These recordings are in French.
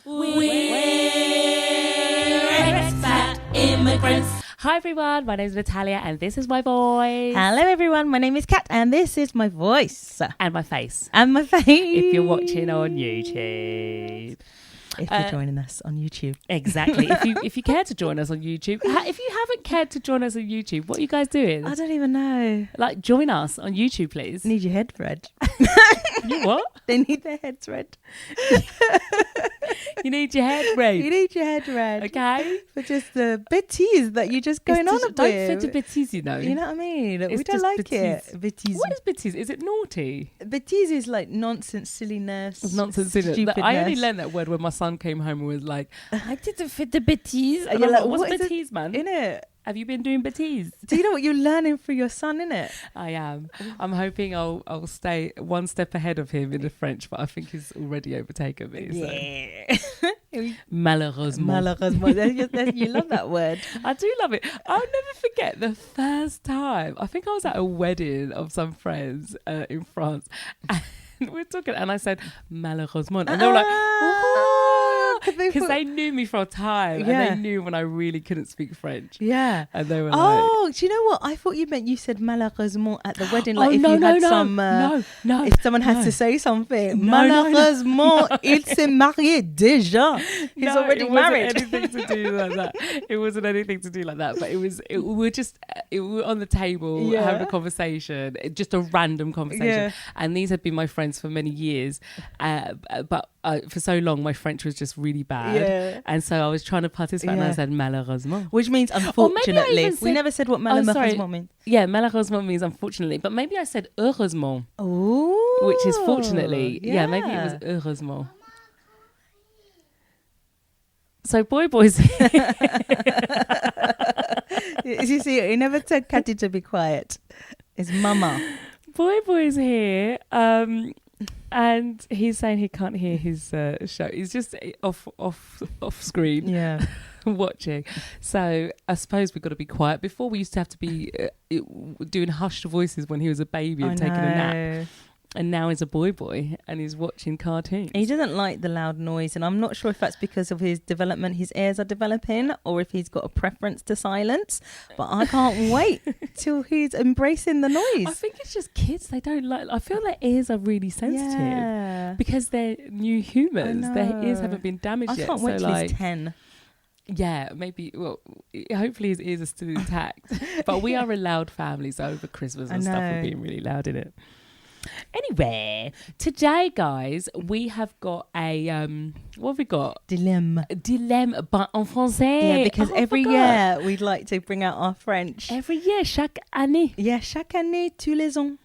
We're expat immigrants. Hi everyone, my name is Natalia and this is my voice. Hello everyone, my name is Kat and this is my voice. And my face. And my face. If you're watching on YouTube. If you're joining us on YouTube. Exactly. if you care to join us on YouTube. If you haven't cared to join us on YouTube, what are you guys doing? I don't even know. Like, join us on YouTube, please. Need your head read. You what? They need their heads read. You need your head read. You need your head read. Okay? For just the bêtises that you're just going on Don't with. fit a bêtise, you know. You know what I mean? It's We don't just like bêtise. it. Bêtise. What is bêtise? Is it naughty? Bêtise is like nonsense, silliness. Nonsense, isn't it? Stupidness. I only learned that word when my son came home and was like, I didn't fit the bêtise. And you're I'm like, like, what's what is it? bêtise, man? Innit? Have you been doing bêtise? Do you know what you're learning for your son, innit? I am. I'm hoping I'll stay one step ahead of him in the French, but I think he's already overtaken me. So. Yeah. Malheureusement. Malheureusement. You love that word. I do love it. I'll never forget the first time. I think I was at a wedding of some friends in France. And we were talking and I said, malheureusement. And they were like, oh. Because they knew me for a time and they knew when I really couldn't speak French. Yeah. And they were do you know what? I thought you said malheureusement at the wedding. Like if someone had to say something. Malheureusement, il s'est marié déjà. He's already married. It wasn't anything to do like that. It wasn't anything to do like that. But we were on the table having a conversation, just a random conversation. Yeah. And these had been my friends for many years. But for so long, my French was just really bad. Yeah. And so I was trying to participate and I said malheureusement. Which means unfortunately. We never said what malheureusement means. Yeah, malheureusement means unfortunately. But maybe I said heureusement. Ooh. Which is fortunately. Yeah, maybe it was heureusement. So boy's You see, he never told Catty to be quiet. It's mama. Boy's here. And he's saying he can't hear his show. He's just off screen. Yeah. Watching. So I suppose we've got to be quiet. Before we used to have to be doing hushed voices when he was a baby and taking a nap. And now he's a boy and he's watching cartoons. He doesn't like the loud noise, and I'm not sure if that's because of his development, his ears are developing, or if he's got a preference to silence. But I can't wait till he's embracing the noise. I think it's just kids. They don't like. I feel their ears are really sensitive because they're new humans. Their ears haven't been damaged yet. I can't wait till he's 10. Yeah, maybe. Well, hopefully his ears are still intact. But we are a loud family, so over Christmas and stuff, we're being really loud in it. Anyway, today, guys, we have got a what have we got? Dilemme, but en français. Yeah, because every year we'd like to bring out our French. Every year, chaque année. Yeah, chaque année, tous les ans.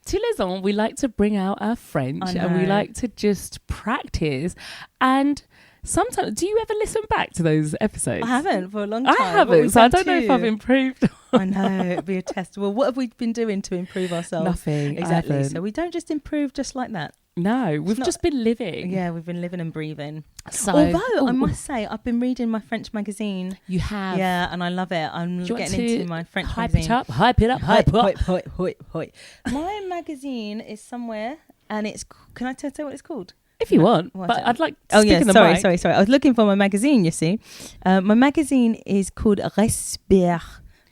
Tous les ans, we like to bring out our French and we like to just practice. And sometimes, do you ever listen back to those episodes? I haven't for a long time. I haven't, so I don't know if I've improved. I know, it'd be a test. Well, what have we been doing to improve ourselves? Nothing. Exactly. So we don't just improve just like that. No, we've just been living. Yeah, we've been living and breathing. So, although I must say, I've been reading my French magazine. You have? Yeah, and I love it. I'm getting into my French hype magazine. Hype it up. My magazine is somewhere, and it's. Can I tell you what it's called? If you want, but I'd like to speak in the mic. Sorry. I was looking for my magazine, you see. My magazine is called Respire,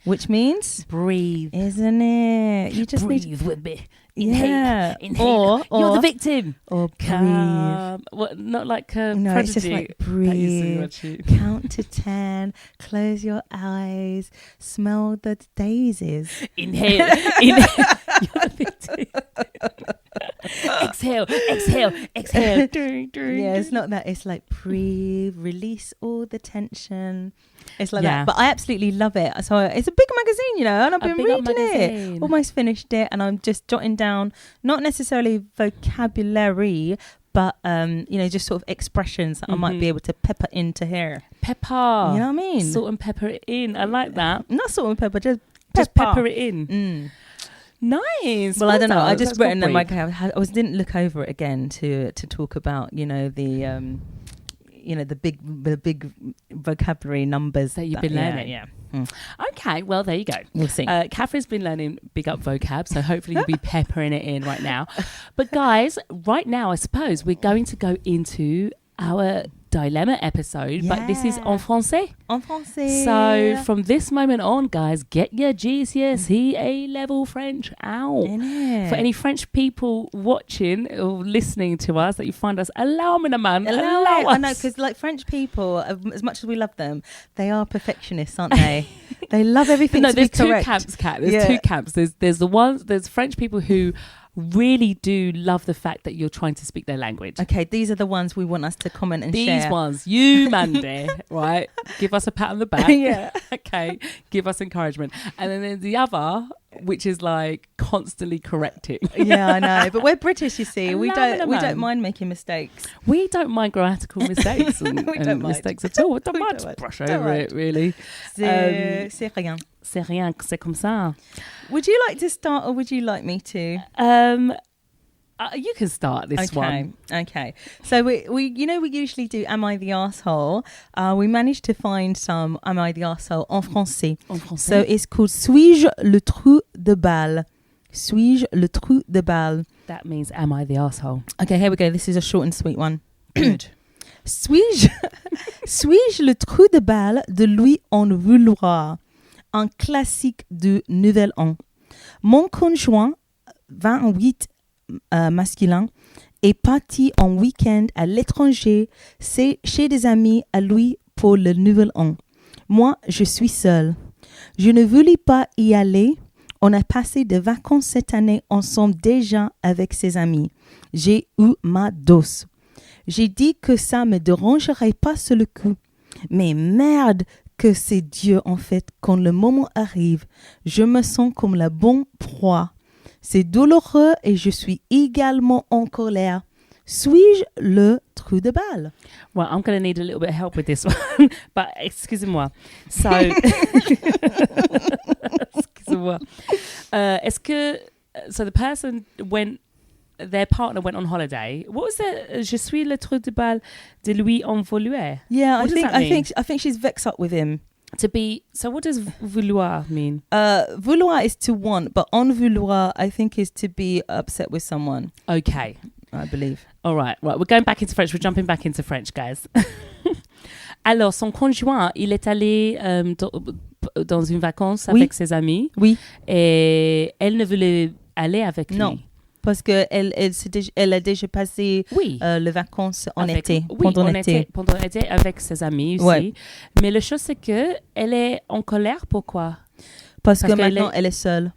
which means breathe. Isn't it? You just breathe with me. Inhale. Or you're the victim. Or breathe. What? Not like no, Prodigy. It's just like breathe. Count to 10. Close your eyes. Smell the daisies. Inhale. You're the victim. Exhale. Yeah, it's not that. It's like breathe, release all the tension. It's like that. But I absolutely love it. So it's a big magazine, you know, and I've been reading it. Almost finished it, and I'm just jotting down, not necessarily vocabulary, but just sort of expressions that I might be able to pepper into here. Pepper. You know what I mean? Salt and pepper it in. I like that. Not salt and pepper, just pepper it in. Nice. Well, I don't know. I just wrote in the mic. I didn't look over it again to talk about the big vocabulary numbers that you've been learning. Yeah. Okay, well, there you go. We'll see. Catherine's been learning big up vocab, so hopefully you'll be peppering it in right now. But guys, right now, I suppose we're going to go into our dilemma episode, but this is en français. En français. So from this moment on, guys, get your GCSE A-level French out. For any French people watching or listening to us that you find us, allow me, man. Allow us. I know, because like French people, as much as we love them, they are perfectionists, aren't they? They love everything to be correct. There's two camps, Kat. There's two camps. There's French people who really do love the fact that you're trying to speak their language. Okay, these are the ones we want us to comment and share. These ones, you Mandy, right? Give us a pat on the back. Yeah. Okay. Give us encouragement. And then there's the other, which is like constantly correcting. Yeah, I know. But we're British, you see. We don't mind making mistakes. We don't mind grammatical mistakes and mistakes at all. We don't mind to brush over it, really. C'est rien. C'est rien, c'est comme ça. Would you like to start or would you like me to? You can start this one. Okay. So we usually do Am I the Arsehole? We managed to find some Am I the Arsehole en français. So it's called Suis-je le trou de balle? Suis-je le trou de balle? That means Am I the Arsehole? Okay, here we go. This is a short and sweet one. Good. Suis-je le trou de balle de lui en vouloir? Un classique du Nouvel An. Mon conjoint, 28 masculin, est parti en week-end à l'étranger, c'est chez des amis à lui pour le Nouvel An. Moi, je suis seule. Je ne voulais pas y aller. On a passé des vacances cette année ensemble déjà avec ses amis. J'ai eu ma dose. J'ai dit que ça me dérangerait pas sur le coup. Mais merde, que c'est Dieu en fait. Quand le moment arrive, je me sens comme la bonne proie. C'est douloureux et je suis également en colère. Suis-je le trou de balle? Well, I'm going to need a little bit of help with this one. But excusez-moi. So, excusez-moi. So the person their partner went on holiday. What was it? Je suis le trou de balle de lui en vouloir. Yeah, I think she's vexed up with him. So what does vouloir mean? Vouloir is to want, but en vouloir I think is to be upset with someone. Okay. I believe. All right. We're going back into French. We're jumping back into French, guys. Alors, son conjoint, il est allé dans une vacance avec ses amis. Oui. Et elle ne voulait aller avec lui. Non. Parce qu'elle a déjà passé les vacances pendant l'été avec ses amis aussi. Ouais. Mais la chose, c'est qu'elle est en colère. Pourquoi? Parce que maintenant, elle est seule.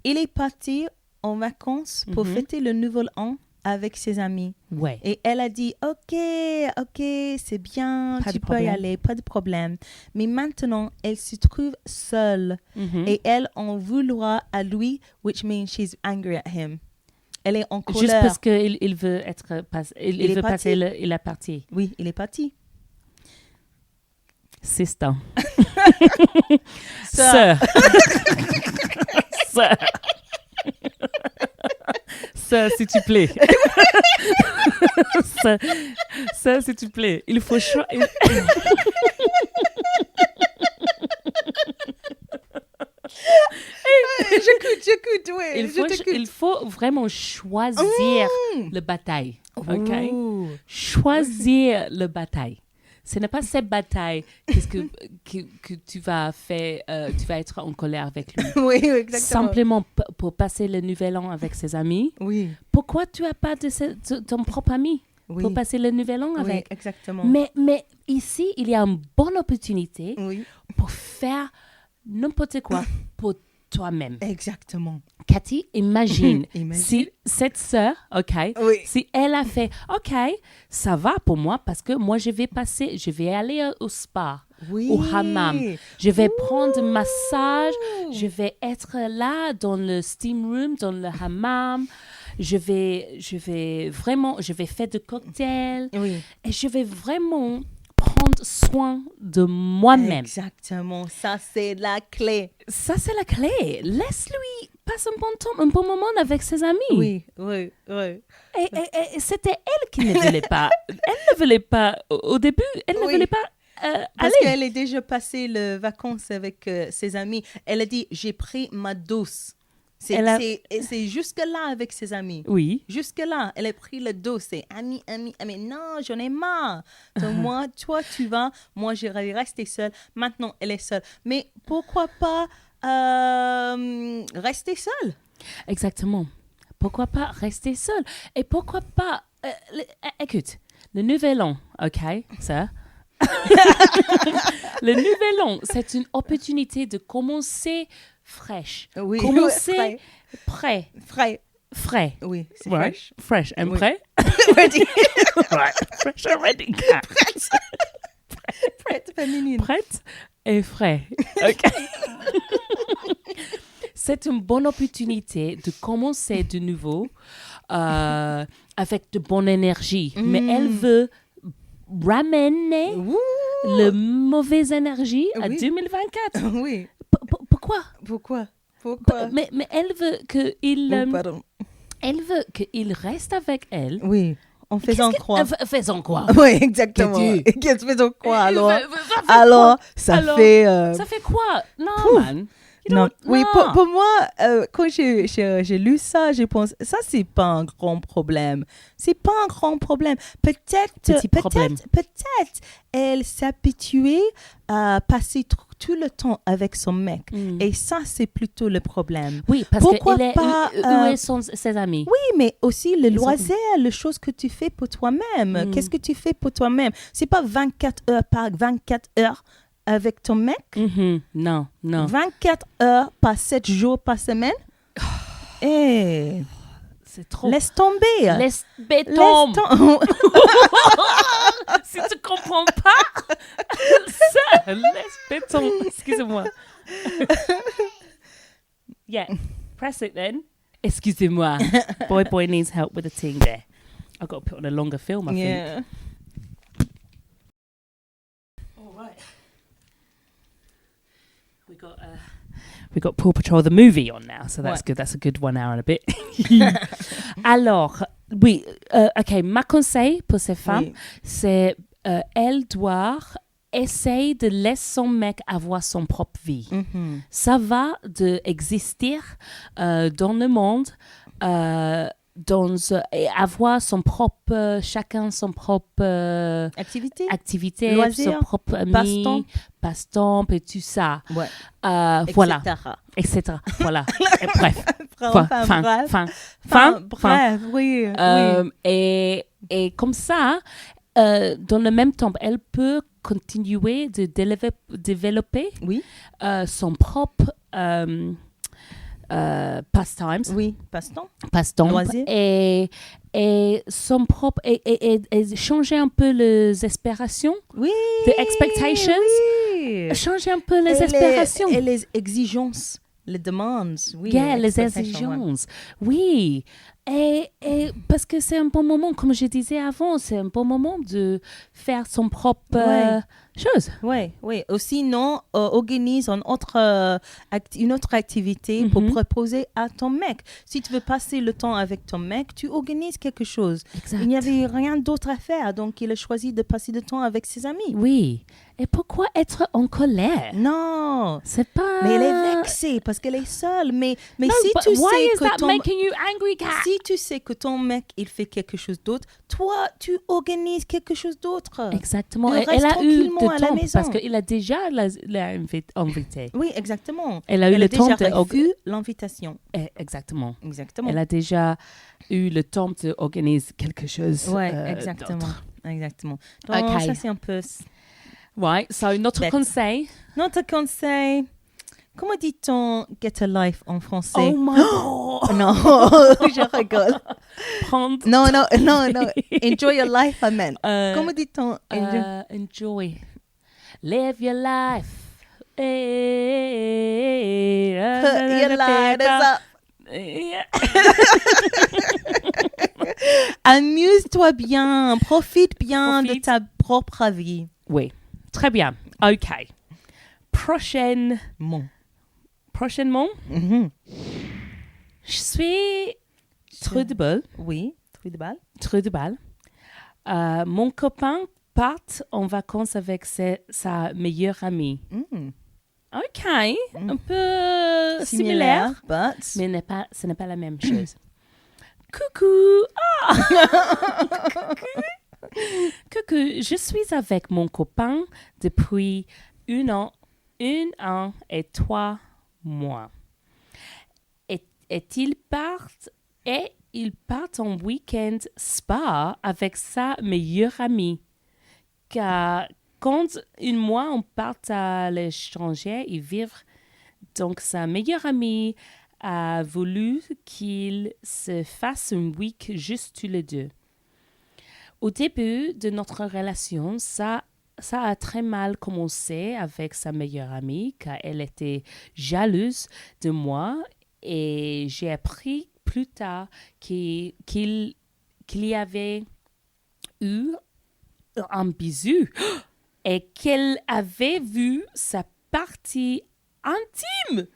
Il est parti en vacances pour fêter le Nouvel An avec ses amis. Ouais. Et elle a dit, OK, c'est bien, tu peux y aller, pas de problème. Mais maintenant, elle se trouve seule. Et elle en vouloir à lui, which means she's angry at him. Elle est en colère. Juste parce qu'il veut il veut passer il est parti. Oui, il est parti. Sister. Sœur. Sœur. Sœur, s'il te plaît. Sœur, s'il te plaît. Il faut choisir. J'écoute, oui. Il faut vraiment choisir le bataille. OK? Choisir le bataille. Ce n'est pas cette bataille que tu vas faire, tu vas être en colère avec lui. Oui, exactement. Simplement pour passer le nouvel an avec ses amis. Oui. Pourquoi tu n'as pas ton propre ami pour passer le nouvel an avec? Oui, exactement. Mais ici, il y a une bonne opportunité pour faire n'importe quoi pour toi-même. Exactement. Cathy, imagine si cette sœur, si elle a fait, ça va pour moi parce que moi je vais aller au spa, au hammam, je vais prendre un massage, je vais être là dans le steam room, dans le hammam, je vais faire des cocktails et je vais vraiment prendre soin de moi-même. Exactement, ça c'est la clé. Laisse-lui passer un bon moment avec ses amis. Oui. Et c'était elle qui ne voulait pas. Elle ne voulait pas, au début, elle ne voulait pas parce aller. qu'elle a déjà passé les vacances avec ses amis. Elle a dit, j'ai pris ma dose. C'est jusque-là avec ses amis. Oui. Jusque-là, elle a pris le dos. C'est ami. Non, j'en ai marre. Donc moi, toi, tu vas. Moi, je vais rester seule. Maintenant, elle est seule. Mais pourquoi pas rester seule? Exactement. Pourquoi pas rester seule? Et pourquoi pas... écoute, le nouvel an, OK, ça... Le nouvel an, c'est une opportunité de commencer fraîche. Oui, commencer frais. Frais. Oui, c'est Ouais. fresh. Fresh and Oui. prêt. Ready. Fresh and ready. Prête féminine. Prête et frais. OK. C'est une bonne opportunité de commencer de nouveau avec de bonne énergie. Mais elle veut ramener le mauvaise énergie à 2024. Oui. Pourquoi? Pourquoi? Mais elle veut qu'il elle veut qu'il reste avec elle. Oui. En faisant quoi? Faisons quoi? Oui, exactement. Faisons quoi alors? Ça Alors, fait... Ça fait quoi? Non, man. Non. Oui, non. pour moi, quand j'ai lu ça, je pense, ça, c'est pas un grand problème. C'est pas un grand problème. Peut-être, elle s'habituait à passer tout le temps avec son mec. Et ça, c'est plutôt le problème. Oui, parce Pourquoi que pas, où sont ses amis? Oui, mais aussi le loisir, les choses que tu fais pour toi-même. Qu'est-ce que tu fais pour toi-même? C'est pas 24 heures par 24 heures avec ton mec. Non. 24 heures par 7 jours par semaine. C'est trop. Laisse tomber. Laisse béton. Si tu comprends pas, ça, laisse béton. Excusez-moi. Yeah, press it then. Excusez-moi. Boy needs help with a thing there. I've got to put on a longer film, I think. All right. We got Paw Patrol the movie on now, so that's good. That's a good 1 hour and a bit. Alors, oui, ok, ma conseil pour ces femmes, c'est elles doivent essayer de laisser son mec avoir son propre vie. Ça va d'exister dans le monde, et avoir chacun son propre activité, loisir, son propre ami, passe-temps et tout ça. Ouais. Voilà. Etc. Voilà. Et bref. Bref, oui. Et comme ça, dans le même temps, elle peut continuer de développer son propre pastimes. Oui, passe-temps. Loisir. Et son propre... Et changer un peu les espérations. Oui. The expectations. Oui. Changer un peu les espérations. Et les exigences. Les demandes. Oui. Yeah, les exigences. Oui. Et parce que c'est un bon moment, comme je disais avant, c'est un bon moment de faire son propre chose. Oui. Ou sinon, organise une autre activité pour proposer à ton mec. Si tu veux passer le temps avec ton mec, tu organises quelque chose. Exact. Il n'y avait rien d'autre à faire, donc il a choisi de passer du temps avec ses amis. Oui. Et pourquoi être en colère? Non. C'est pas... Mais elle est vexée parce qu'elle est seule. Mais no, si tu why sais is que that making you angry, Kat? Si tu sais que ton mec, il fait quelque chose d'autre, toi, tu organises quelque chose d'autre. Exactement. Elle a eu à la le temps maison. parce qu'il a déjà invité. Oui, exactement. Elle a eu le temps de reçu l'invitation. Exactement. Exactement. Elle a déjà eu le temps d'organiser quelque chose. Oui, exactement. D'autre. Exactement. Donc, okay. Ça, c'est un peu... Ouais, so notre conseil. Notre conseil... Comment dit-on get a life en français? Oh my God! Non, je rigole. Prendre... Non. Enjoy your life, amen. Comment dit-on? Enjoy. Live your life. Put your lighters up. Amuse-toi bien. Profite bien de ta propre vie. Oui, très bien. OK. Prochainement. Mm-hmm. Je suis trop de balle. Oui, trop de balle. Mon copain part en vacances avec sa meilleure amie. OK. Un peu similaire. But... Mais ce n'est pas la même chose. Coucou. Coucou. Je suis avec mon copain depuis 1 an et 3 mois. Et il part en week-end spa avec sa meilleure amie. Car quand 1 mois on part à l'étranger et vivre, donc sa meilleure amie a voulu qu'il se fasse un week juste tous les deux. Au début de notre relation, ça a très mal commencé avec sa meilleure amie car elle était jalouse de moi et j'ai appris plus tard qu'il y avait eu un bisou et qu'elle avait vu sa partie intime.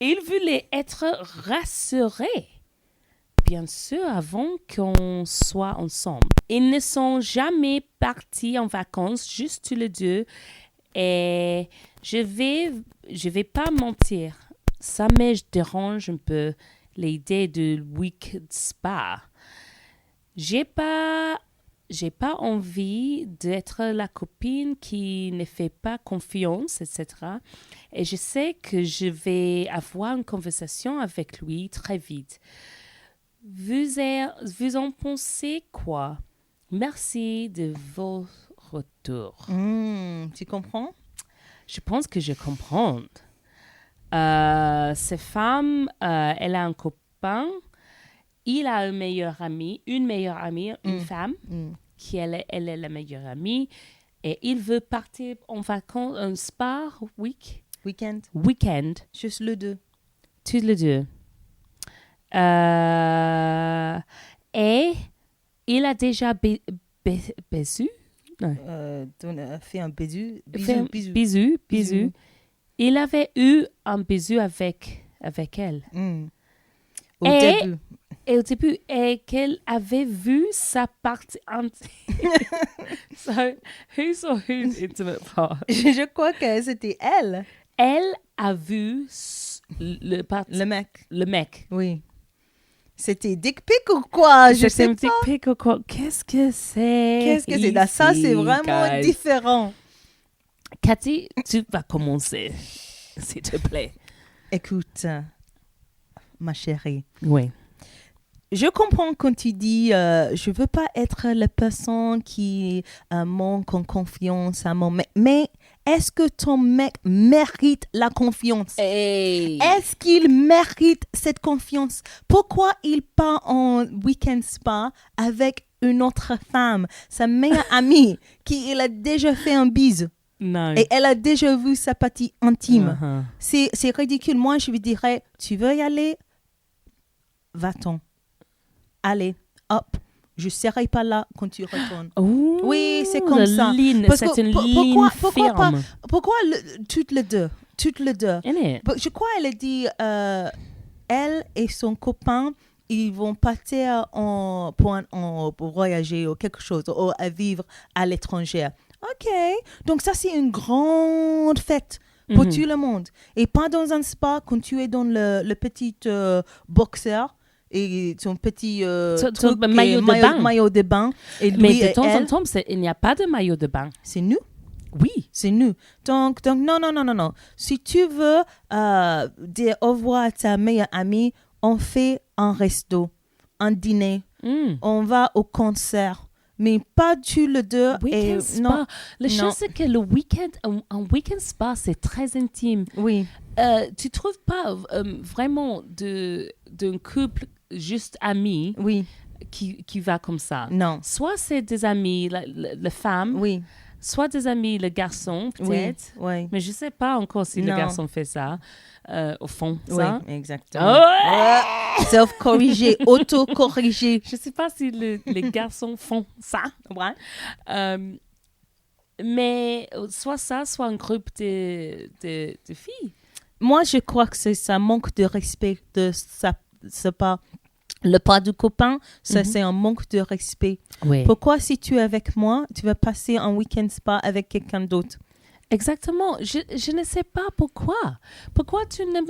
Il voulait être rassuré, bien sûr, avant qu'on soit ensemble. Ils ne sont jamais partis en vacances, juste tous les deux. Et je vais pas mentir, ça me dérange un peu l'idée de week spa. J'ai pas envie d'être la copine qui ne fait pas confiance, etc. Et je sais que je vais avoir une conversation avec lui très vite. Vous en pensez quoi? Merci de vos retours. Tu comprends? Je pense que je comprends. Cette femme, elle a un copain. Il a une meilleure amie, une femme, qui elle est la meilleure amie. Et il veut partir en vacances, un spa Week-end. Juste le 2. Tous les deux. Et il a déjà baisé. Fait un bisou. Bisou. Il avait eu un bisou avec elle. Au début. Et au début, et qu'elle avait vu sa partie intime. So, who saw whose intimate part? Je crois que c'était elle. Elle a vu le mec. Oui. C'était dick pic ou quoi? Je sais pas. Dick pic ou quoi? Qu'est-ce que c'est? Là, ça, c'est vraiment différent. Cathy, tu vas commencer, s'il te plaît. Écoute, ma chérie. Oui. Je comprends quand tu dis je veux pas être la personne qui manque en confiance à mon mec. Mais est-ce que ton mec mérite la confiance? Hey. Est-ce qu'il mérite cette confiance? Pourquoi il part en week-end spa avec une autre femme, sa meilleure amie, qui il a déjà fait un bise? Non. Et elle a déjà vu sa partie intime. C'est ridicule. Moi, je lui dirais, tu veux y aller? Va-t'en. Allez, hop, je ne serai pas là quand tu retournes. Ooh, oui, c'est comme ça. C'est une ligne ferme. Pourquoi toutes les deux? Je crois qu'elle a dit, elle et son copain, ils vont partir pour voyager ou quelque chose, ou à vivre à l'étranger. OK, donc ça, c'est une grande fête pour tout le monde. Et pas dans un spa, quand tu es dans le petit boxeur, et son petit maillot de bain. Et lui, mais de temps en temps, il n'y a pas de maillot de bain. C'est nous? Oui. C'est nous. Donc non. Si tu veux dire au revoir à ta meilleure amie, on fait un resto, un dîner. On va au concert. Mais pas tous les deux. Week-end spa. La chose, c'est que le week-end, un week-end spa, c'est très intime. Oui. Tu trouves pas vraiment d'un couple juste amis qui va comme ça? Non. Soit c'est des amis, la femme. Oui. Soit des amis, le garçon, peut-être. Oui. Mais je ne sais pas encore si le garçon fait ça. Au fond, ça. Oui, exactement. Self-corriger, auto-corriger. Je ne sais pas si les garçons font ça. Ouais. Mais soit ça, soit un groupe de filles. Moi, je crois que c'est ça, manque de respect de ce pas. Le pas du copain, ça, c'est un manque de respect. Oui. Pourquoi, si tu es avec moi, tu vas passer un week-end spa avec quelqu'un d'autre? Exactement. Je ne sais pas pourquoi. Pourquoi tu ne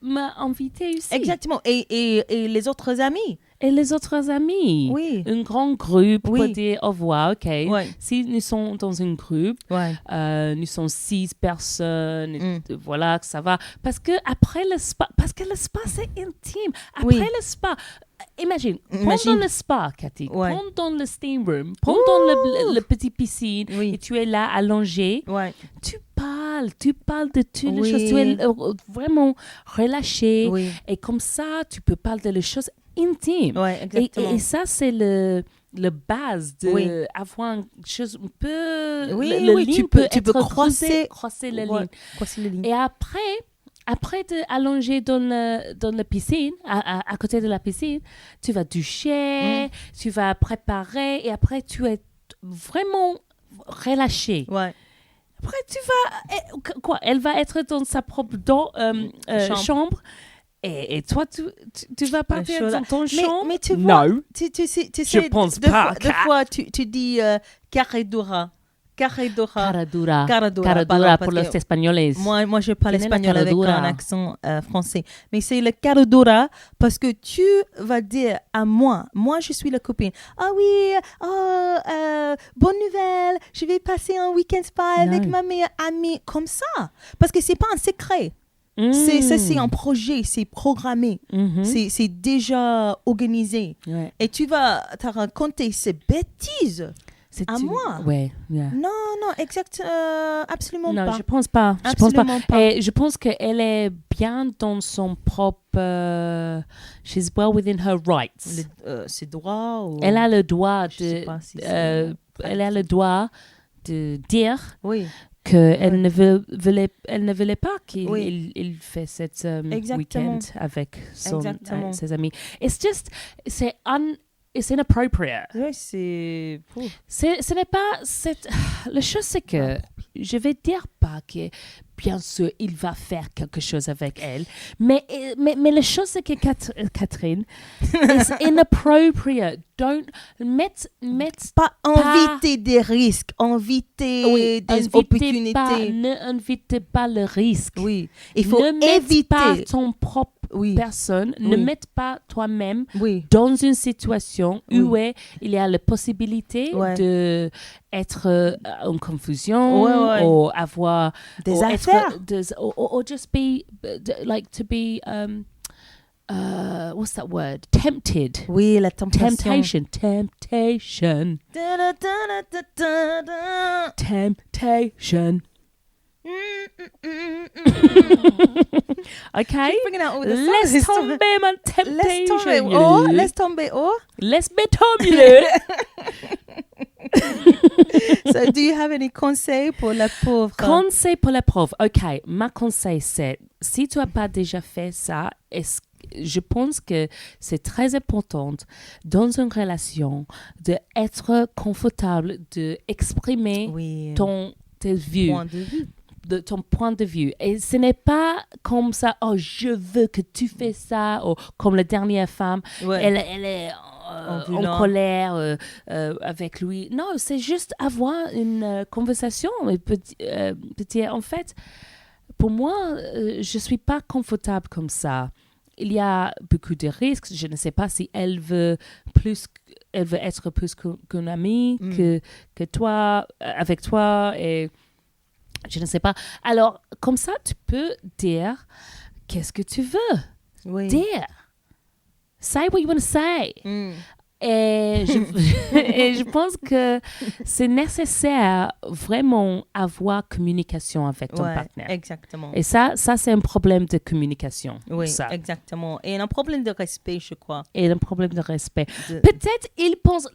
m'as invité ici? Exactement. Et les autres amis? Et les autres amis. Oui. Un grand groupe Oui. pour dire au revoir, ok. Ouais. Si nous sommes dans un groupe, nous sommes 6 personnes, et voilà, que ça va. Parce que le spa, c'est intime. Après le spa, imagine, pendant le spa, Cathy, pendant le steam room, pendant le petit piscine, et tu es là allongé, tu parles de toutes les choses, tu es vraiment relâché, et comme ça, tu peux parler de choses intimes. Et ça, c'est le base de avoir une chose un peu tu peux croiser la ligne. Et après d'allonger dans la piscine, à côté de la piscine, tu vas doucher, tu vas préparer, et après tu es vraiment relâché. Après tu vas elle va être dans sa propre chambre. Et toi, tu vas partir dans ton chambre? Mais tu vois, non. Tu sais, je pense pas. Deux fois, tu dis Caradura pour les Espagnols. Moi, je parle espagnol avec un accent français. Mais c'est le Caradura parce que tu vas dire à moi, je suis la copine. Ah oui, bonne nouvelle, je vais passer un week-end spa avec ma meilleure amie. Comme ça. Parce que c'est pas un secret. C'est un projet, c'est programmé, c'est déjà organisé. Et tu vas te raconter ces bêtises moi. Non, absolument pas. Non, je pense pas. Et je pense qu'elle est bien dans son propre... she's well within her rights. Ses droits ou... Elle a le droit elle a le droit de dire... qu'elle ne voulait pas qu'il fait cette week-end avec ses amis. It's inappropriate. Ce n'est pas la chose, c'est que je vais dire pas que bien sûr il va faire quelque chose avec elle, mais la chose c'est que Catherine, it's inappropriate. Don't mettre pas inviter des risques, inviter des opportunités. Ne invitez pas le risque. Il faut éviter pas ton propre personne, ne mette pas toi-même dans une situation où il y a la possibilité de être en confusion ou avoir des affaires or just be like to be what's that word? Tempted. La temptation. Temptation. Okay. Laisse tomber ma temptation. Laisse tomber. Laisse-moi tomber. So, do you have any conseils pour la pauvre? Conseil pour la pauvre. OK. Ma conseil, c'est, si tu n'as pas déjà fait ça, je pense que c'est très important dans une relation d'être confortable, d'exprimer ton point de vue. Et ce n'est pas comme ça, je veux que tu fais ça, ou comme la dernière femme, elle est en colère avec lui. Non, c'est juste avoir une conversation. En fait, pour moi, je ne suis pas confortable comme ça. Il y a beaucoup de risques. Je ne sais pas si elle veut être plus qu'une amie que toi, avec toi, et je ne sais pas. Alors, comme ça, tu peux dire qu'est-ce que tu veux dire. Say what you want to say. Et je pense que c'est nécessaire vraiment avoir communication avec ton partenaire. Exactement. Et ça c'est un problème de communication. Ça. Exactement. Et un problème de respect, je crois. Peut-être il pense...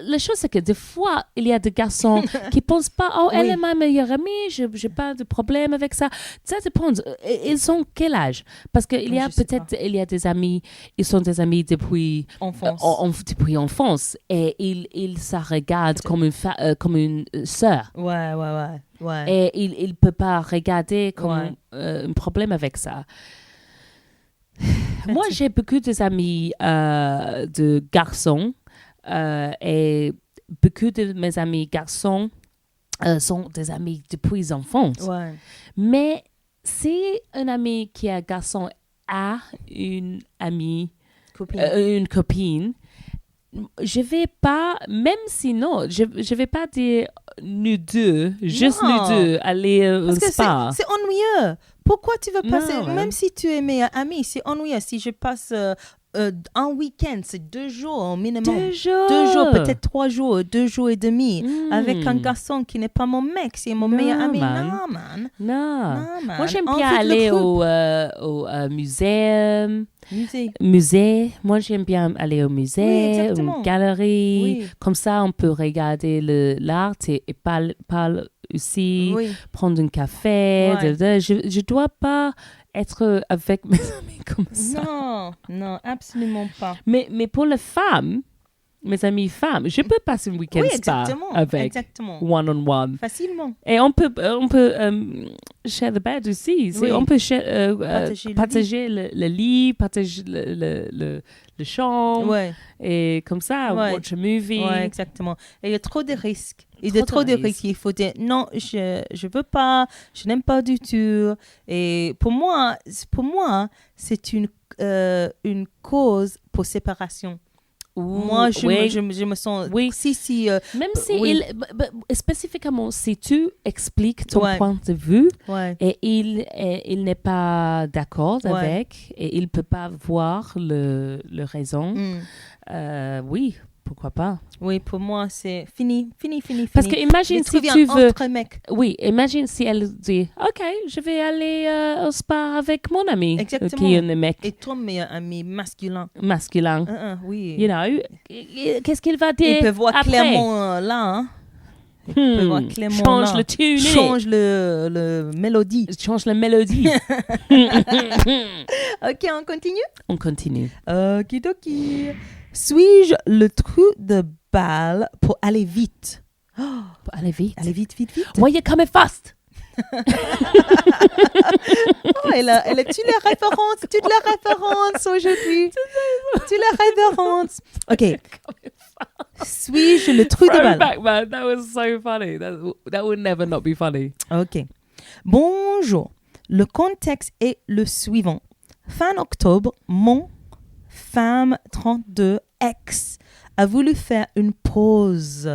La chose, c'est que des fois, il y a des garçons qui pensent pas, elle est ma meilleure amie, je n'ai pas de problème avec ça. Ça dépend. Ils ont quel âge? Parce qu'il y a il y a des amis, ils sont des amis depuis... depuis enfance, et il se regarde comme une sœur. Et il peut pas regarder comme un problème avec ça. Moi, j'ai beaucoup d'amis de garçons, et beaucoup de mes amis garçons sont des amis depuis enfance. Ouais. Mais si un ami qui est un garçon a une amie, une copine, je vais pas, même si non, je vais pas dire nous deux, juste nous deux, aller au spa. Parce que c'est ennuyeux. Pourquoi tu veux passer, Non, même si tu es meilleur ami, c'est ennuyeux. Si je passe un week-end, c'est 2 jours minimum. 2 jours. 2 jours, peut-être 3 jours, 2 jours et demi. Avec un garçon qui n'est pas mon mec, c'est mon meilleur ami. Non, man. Moi, j'aime bien aller au musée. Moi, j'aime bien aller au musée, une galerie. Oui. Comme ça, on peut regarder l'art et parler aussi, prendre un café. Ouais. Je dois pas être avec mes amis comme ça. Non, absolument pas. Mais pour les femmes, mes amies femmes, je peux passer un week-end spa avec one-on-one. Facilement. Et on peut share the bed aussi. On peut partager le lit, partager le chambre. Ouais. Et comme ça, watch a movie. Ouais, exactement. Et il y a trop de risques. Il y a trop de risques. Il faut dire non, je veux pas, je n'aime pas du tout. Et pour moi, c'est une cause pour séparation. Moi, je me sens... Oui. Si, même si spécifiquement, si tu expliques ton point de vue et il n'est pas d'accord avec et il ne peut pas voir le raison, oui, pourquoi pas. Oui, pour moi, c'est fini. Parce que imagine si tu veux... Mecs. Oui, imagine si elle dit, OK, je vais aller au spa avec mon ami. Exactement. Qui est un mec. Et ton meilleur ami masculin. Oui. You know, qu'est-ce qu'il va dire? Il peut voir après? clairement là, hein. Il peut voir clairement change là. Le tune. Change le mélodie. Change la mélodie. OK, on continue? On continue. Okidoki. Suis-je le trou de balle pour aller vite? Pour aller vite? Aller vite. Why you coming fast? Elle a toutes les références aujourd'hui. Toutes les références. OK. Suis-je le trou de balle? Back, man. That was so funny. That would never not be funny. OK. Bonjour. Le contexte est le suivant. Fin octobre, mon femme 32 ex a voulu faire une pause.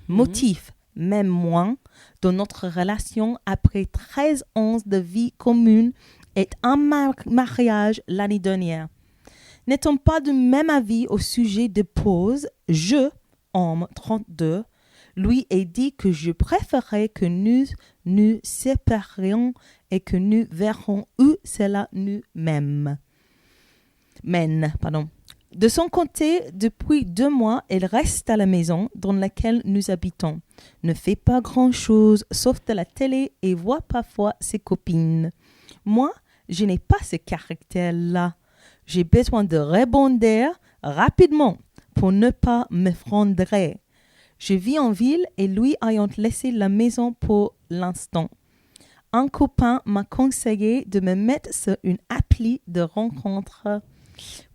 Motif, même moins, dans notre relation après 13 ans de vie commune et un mariage l'année dernière. N'étant pas du même avis au sujet de pause, je, homme 32, lui ai dit que je préférais que nous nous séparions et que nous verrons où cela nous mène. De son côté, depuis 2 mois, elle reste à la maison dans laquelle nous habitons. Ne fait pas grand-chose, sauf de la télé et voit parfois ses copines. Moi, je n'ai pas ce caractère-là. J'ai besoin de rebondir rapidement pour ne pas m'effondrer. Je vis en ville et lui ayant laissé la maison pour l'instant. Un copain m'a conseillé de me mettre sur une appli de rencontre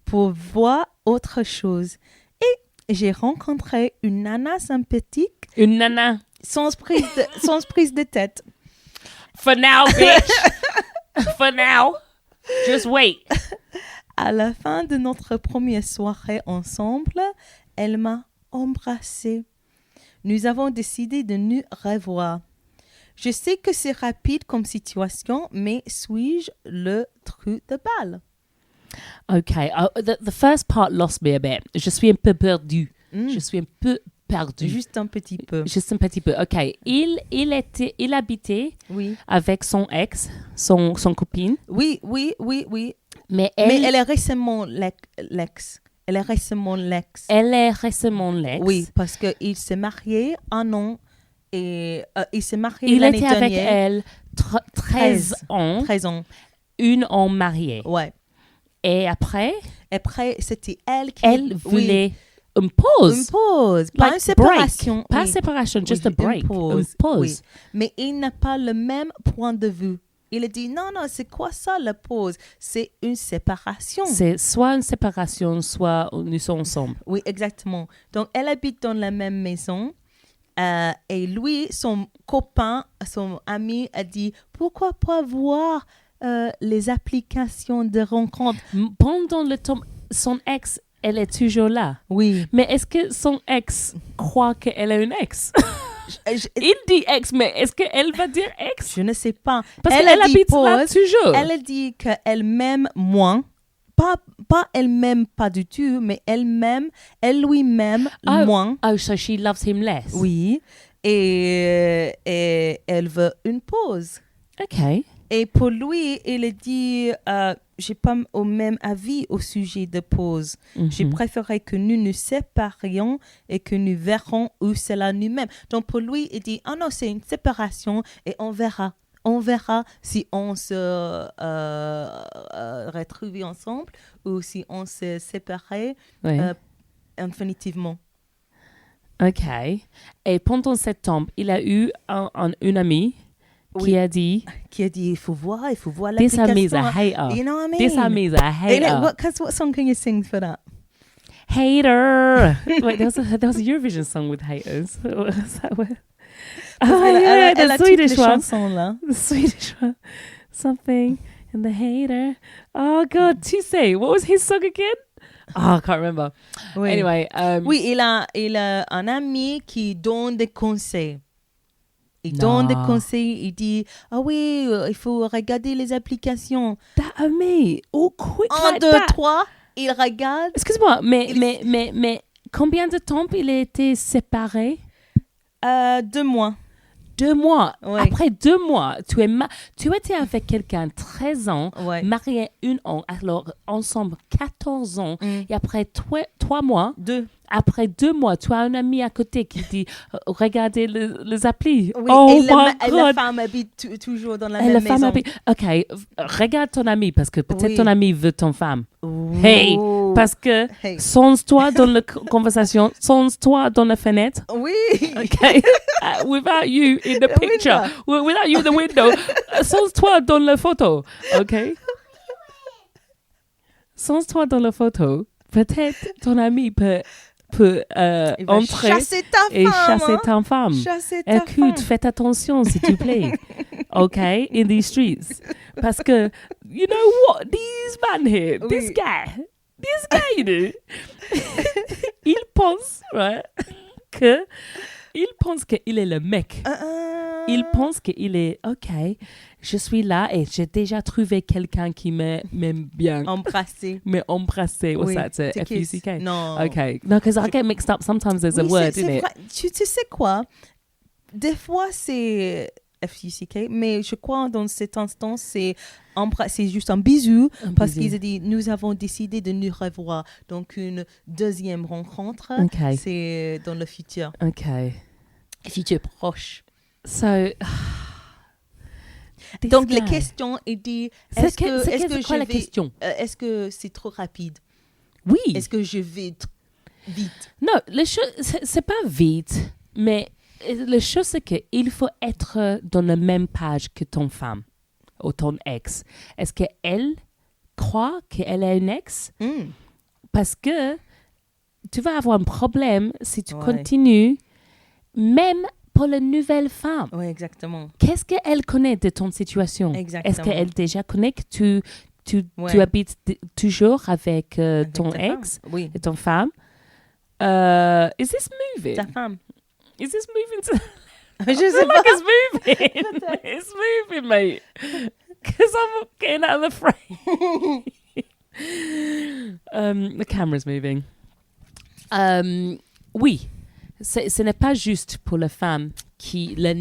pour voir autre chose. Et j'ai rencontré une nana sympathique. Une nana. Sans prise de tête. For now, bitch. For now. Just wait. À la fin de notre première soirée ensemble, elle m'a embrassée. Nous avons décidé de nous revoir. Je sais que c'est rapide comme situation, mais suis-je le trou de balle? Okay, the first part lost me a bit. Je suis un peu perdu. Je suis un peu perdu. Juste un petit peu. Juste un petit peu. OK. Il habitait avec son ex, son copine. Oui. Mais elle est récemment l'ex. Elle est récemment l'ex. Oui, parce qu'il s'est marié un an et il s'est marié il l'année était dernière. avec elle 13 ans. 13 ans. 1 an marié. Ouais. Et après, c'était elle qui voulait une pause. Une pause. Pas une séparation. Pas une séparation, just a break. Une pause. Oui. Mais il n'a pas le même point de vue. Il a dit, non, c'est quoi ça, la pause? C'est une séparation. C'est soit une séparation, soit nous sommes ensemble. Oui, exactement. Donc, elle habite dans la même maison Et lui, son copain, son ami a dit, pourquoi pas voir les applications de rencontres. Pendant le temps, son ex, elle est toujours là. Oui. Mais est-ce que son ex croit qu'elle a une ex? Il dit ex, mais est-ce qu'elle va dire ex? Je ne sais pas. Parce qu'elle habite là toujours. Elle a dit qu'elle m'aime moins. Pas elle m'aime pas du tout, mais elle lui m'aime moins. Oh, so she loves him less. Oui. Et elle veut une pause. OK. Et pour lui, il a dit, j'ai pas au même avis au sujet de pause. Je préférerais que nous nous séparions et que nous verrons où cela nous-mêmes. Donc pour lui, il dit, non, c'est une séparation et on verra. On verra si on se retrouve ensemble ou si on se séparait infinitivement. OK. Et pendant septembre, il a eu une amie qui a dit, il faut voir l'application. This amy's a hater. You know what I mean? This amy's a hater. What song can you sing for that? Hater. Wait, there was a Eurovision song with haters. Was that one? The Swedish one. Là. The Swedish one. Something and the hater. Oh God, Tuesday. What was his song again? Oh, I can't remember. Oui. Anyway. Oui, il a un ami qui donne des conseils. Il donne des conseils, il dit, oui, il faut regarder les applications. That ami, all quick 1, 2, 3, il regarde. Excuse-moi, mais combien de temps il a été séparé? 2 mois. 2 mois. Ouais. Après 2 mois, tu étais avec quelqu'un 13 ans, marié 1 an, alors ensemble 14 ans, et après 3 mois, après 2 mois, tu as un ami à côté qui dit regardez les applis. Oui, oh et la femme habite toujours dans la même maison. OK, regarde ton ami parce que peut-être ton ami veut ton femme. Ooh. Hey, parce que songe-toi dans la conversation, songe-toi dans la fenêtre. Oui. OK, without you in the picture, without you in the window, songe-toi dans la photo. OK. Songe-toi dans la photo. Peut-être ton ami peut entrer et chasser ta femme. Écoute, faites attention, s'il te plaît. OK, in these streets. Parce que, you know what, these men here, this guy, you know, il pense qu'il est le mec. Il pense qu'il est, OK, je suis là et j'ai déjà trouvé quelqu'un qui m'aime bien. Mais embrasser. What's that? F-U-C-K? Non. OK. No, because I get mixed up. Sometimes there's a word in it. Tu sais quoi? Des fois, c'est F-U-C-K, mais je crois dans cet instant, c'est juste un bisou parce qu'ils ont dit, nous avons décidé de nous revoir. Donc, une deuxième rencontre, c'est dans le futur. OK. Futur proche. So, donc la question est dit est-ce que c'est trop rapide? Oui. Est-ce que je vais vite? Non, c'est pas vite, mais la chose c'est qu'il faut être dans la même page que ton femme ou ton ex. Est-ce qu'elle croit qu'elle a une ex? Parce que tu vas avoir un problème si tu continues, même pour la nouvelle femme. Oui, exactement. Qu'est-ce qu'elle connaît de ton situation? Exactement. Est-ce qu'elle déjà connaît que tu habites toujours avec ton ex et ton femme? Is this moving? Ta femme. Is this moving to... Je sais pas. Like it's moving. It's moving, mate. Because I'm getting out of the frame. The camera's moving. Oui. Ce n'est pas juste pour la femme, la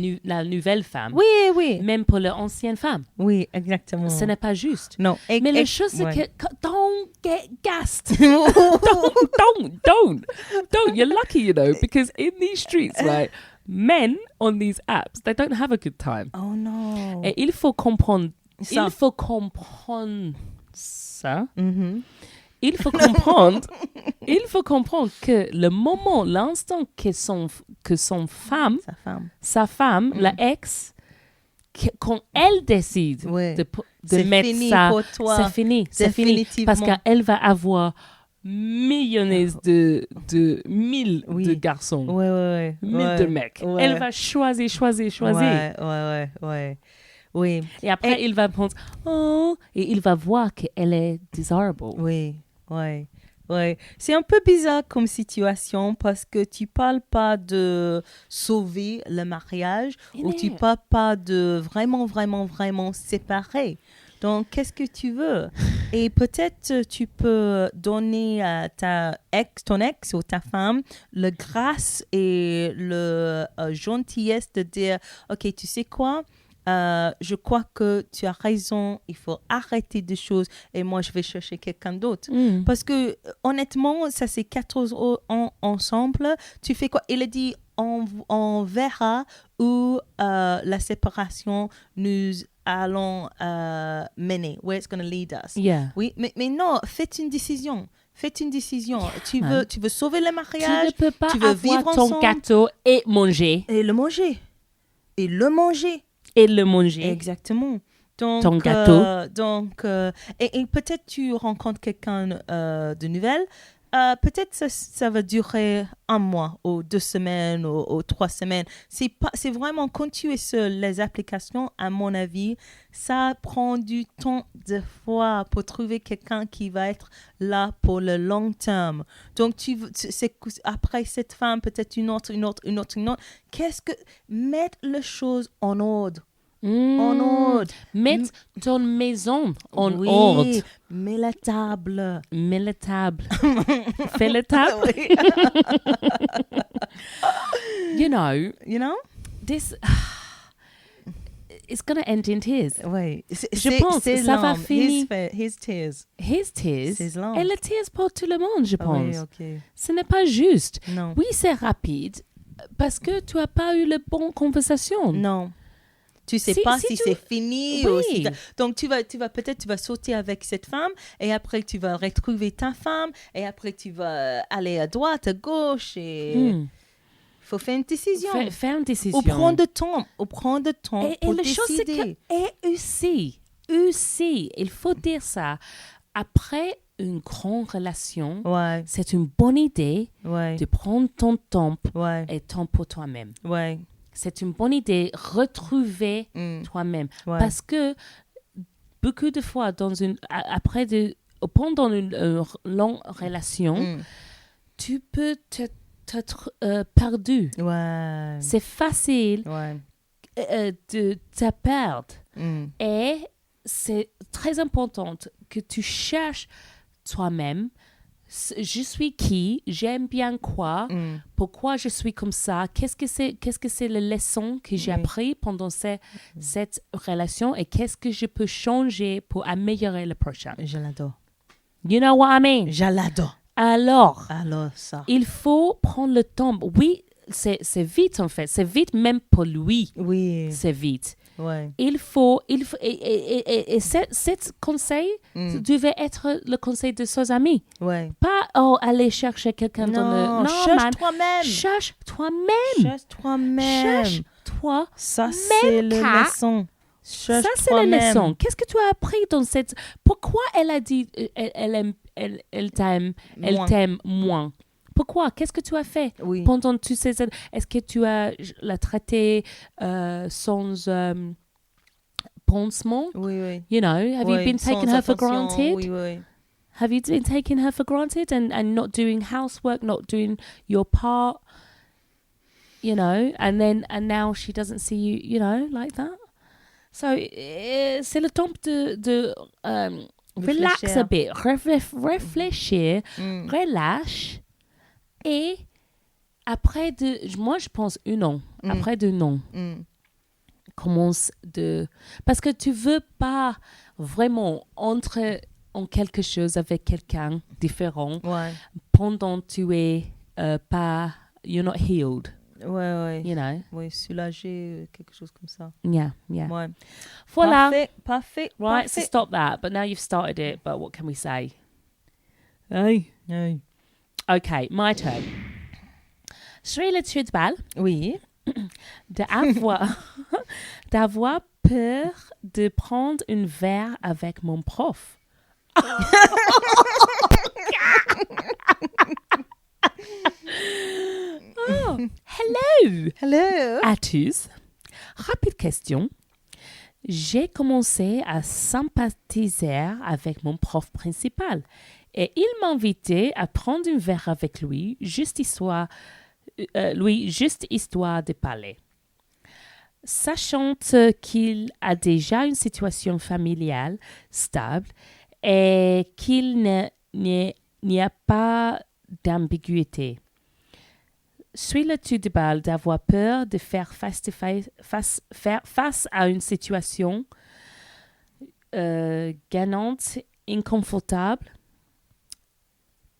nouvelle femme. Oui. Même pour l'ancienne femme. Oui, exactement. Ce n'est pas juste. Non. Mais la chose, c'est que don't get gassed. don't. You're lucky, you know, because in these streets, right, men on these apps, they don't have a good time. Oh no. Et il faut comprendre ça. Mm-hmm. Il faut comprendre que le moment, l'instant que sa femme, la ex, quand elle décide de mettre fini ça, pour toi. c'est fini. Parce qu'elle va avoir millionnaires de 1000 de garçons. 1000 de mecs. Elle va choisir. Ouais. Oui. Et après, il va penser, et il va voir qu'elle est desirable. Oui. C'est un peu bizarre comme situation parce que tu parles pas de sauver le mariage ou tu parles pas de vraiment séparer. Donc, qu'est-ce que tu veux? Et peut-être tu peux donner à ton ex ou ta femme le grâce et le gentillesse de dire, OK, tu sais quoi? Je crois que tu as raison, il faut arrêter des choses et moi je vais chercher quelqu'un d'autre. Parce que honnêtement, ça c'est 14 ans ensemble. Tu fais quoi? Il a dit, on verra où la séparation nous allons mener, where it's going to lead us. Yeah. Oui, mais non, faites une décision. Tu veux sauver le mariage. Tu ne peux pas tu veux avoir vivre ton ensemble, gâteau et manger. Et le manger. Exactement. Donc, ton gâteau. Et peut-être tu rencontres quelqu'un de nouvelle. Peut-être ça va durer 1 mois ou 2 semaines ou 3 semaines. C'est vraiment quand tu es sur les applications, à mon avis, ça prend du temps de fois pour trouver quelqu'un qui va être là pour le long terme. Donc, après cette femme, peut-être une autre. Qu'est-ce que... Mettre les choses en ordre. En ordre. Mettre ton maison en ordre. Mets la table. Fais la table. You know, this it's gonna end in tears. Oui. Je pense que ça va finir. His tears. Et les tears pour tout le monde, je pense. Oui, ok. Ce n'est pas juste. Non. Oui, c'est rapide parce que tu n'as pas eu la bonne conversation. Non. Tu sais pas si c'est fini ou si donc tu vas peut-être tu vas sauter avec cette femme et après tu vas retrouver ta femme et après tu vas aller à droite, à gauche et faut faire une décision. Faire une décision. Ou prendre de temps pour décider. Et la chose c'est que aussi, il faut dire ça, après une grande relation, c'est une bonne idée de prendre ton temps et temps pour toi-même. Ouais. C'est une bonne idée, retrouver toi-même. Parce que beaucoup de fois, pendant une longue relation, tu peux t'être perdu. Ouais. C'est facile de te perdre. Et c'est très important que tu cherches toi-même. Je suis qui? J'aime bien quoi? Pourquoi je suis comme ça? Qu'est-ce que c'est la leçon que j'ai appris pendant cette relation et qu'est-ce que je peux changer pour améliorer le prochain? Je l'adore. You know what I mean? Je l'adore. Alors ça. Il faut prendre le temps. Oui, c'est vite en fait. C'est vite même pour lui. Oui. C'est vite. Ouais. Il faut et cet conseil devait être le conseil de ses amis. Ouais. Pas aller chercher quelqu'un dans le... Non, cherche toi-même. Cherche toi-même. Ça, c'est la leçon. Ça, c'est la leçon. Qu'est-ce que tu as appris dans cette... Pourquoi elle a dit elle t'aime moins? Pourquoi? Qu'est-ce que tu as fait pendant tous ces années? Est-ce que tu as la traité sans pansement? Oui. You know, have you been taking her for granted? Oui. Have you been taking her for granted and not doing housework, not doing your part? You know, and now she doesn't see you, you know, like that. So, c'est le temps de relax a bit, réfléchir, relâche. Et après moi je pense 1 an, après 2 ans, commence parce que tu veux pas vraiment entrer en quelque chose avec quelqu'un différent pendant tu es pas, you're not healed. Ouais. You know? Oui, soulagé, quelque chose comme ça. Yeah. Ouais. Voilà. Parfait. Right, so stop that. But now you've started it, but what can we say? Hey. Okay, my turn. Shreela Trudbal. Oui. D'avoir peur de prendre un verre avec mon prof. Oh, hello. Hello. À tous. Rapide question. J'ai commencé à sympathiser avec mon prof principal et il m'invitait à prendre un verre avec lui, juste histoire de parler. Sachant qu'il a déjà une situation familiale stable et qu'il n'y a pas d'ambiguïté. Suis-le-tu de balle d'avoir peur de faire face à une situation gagnante, inconfortable?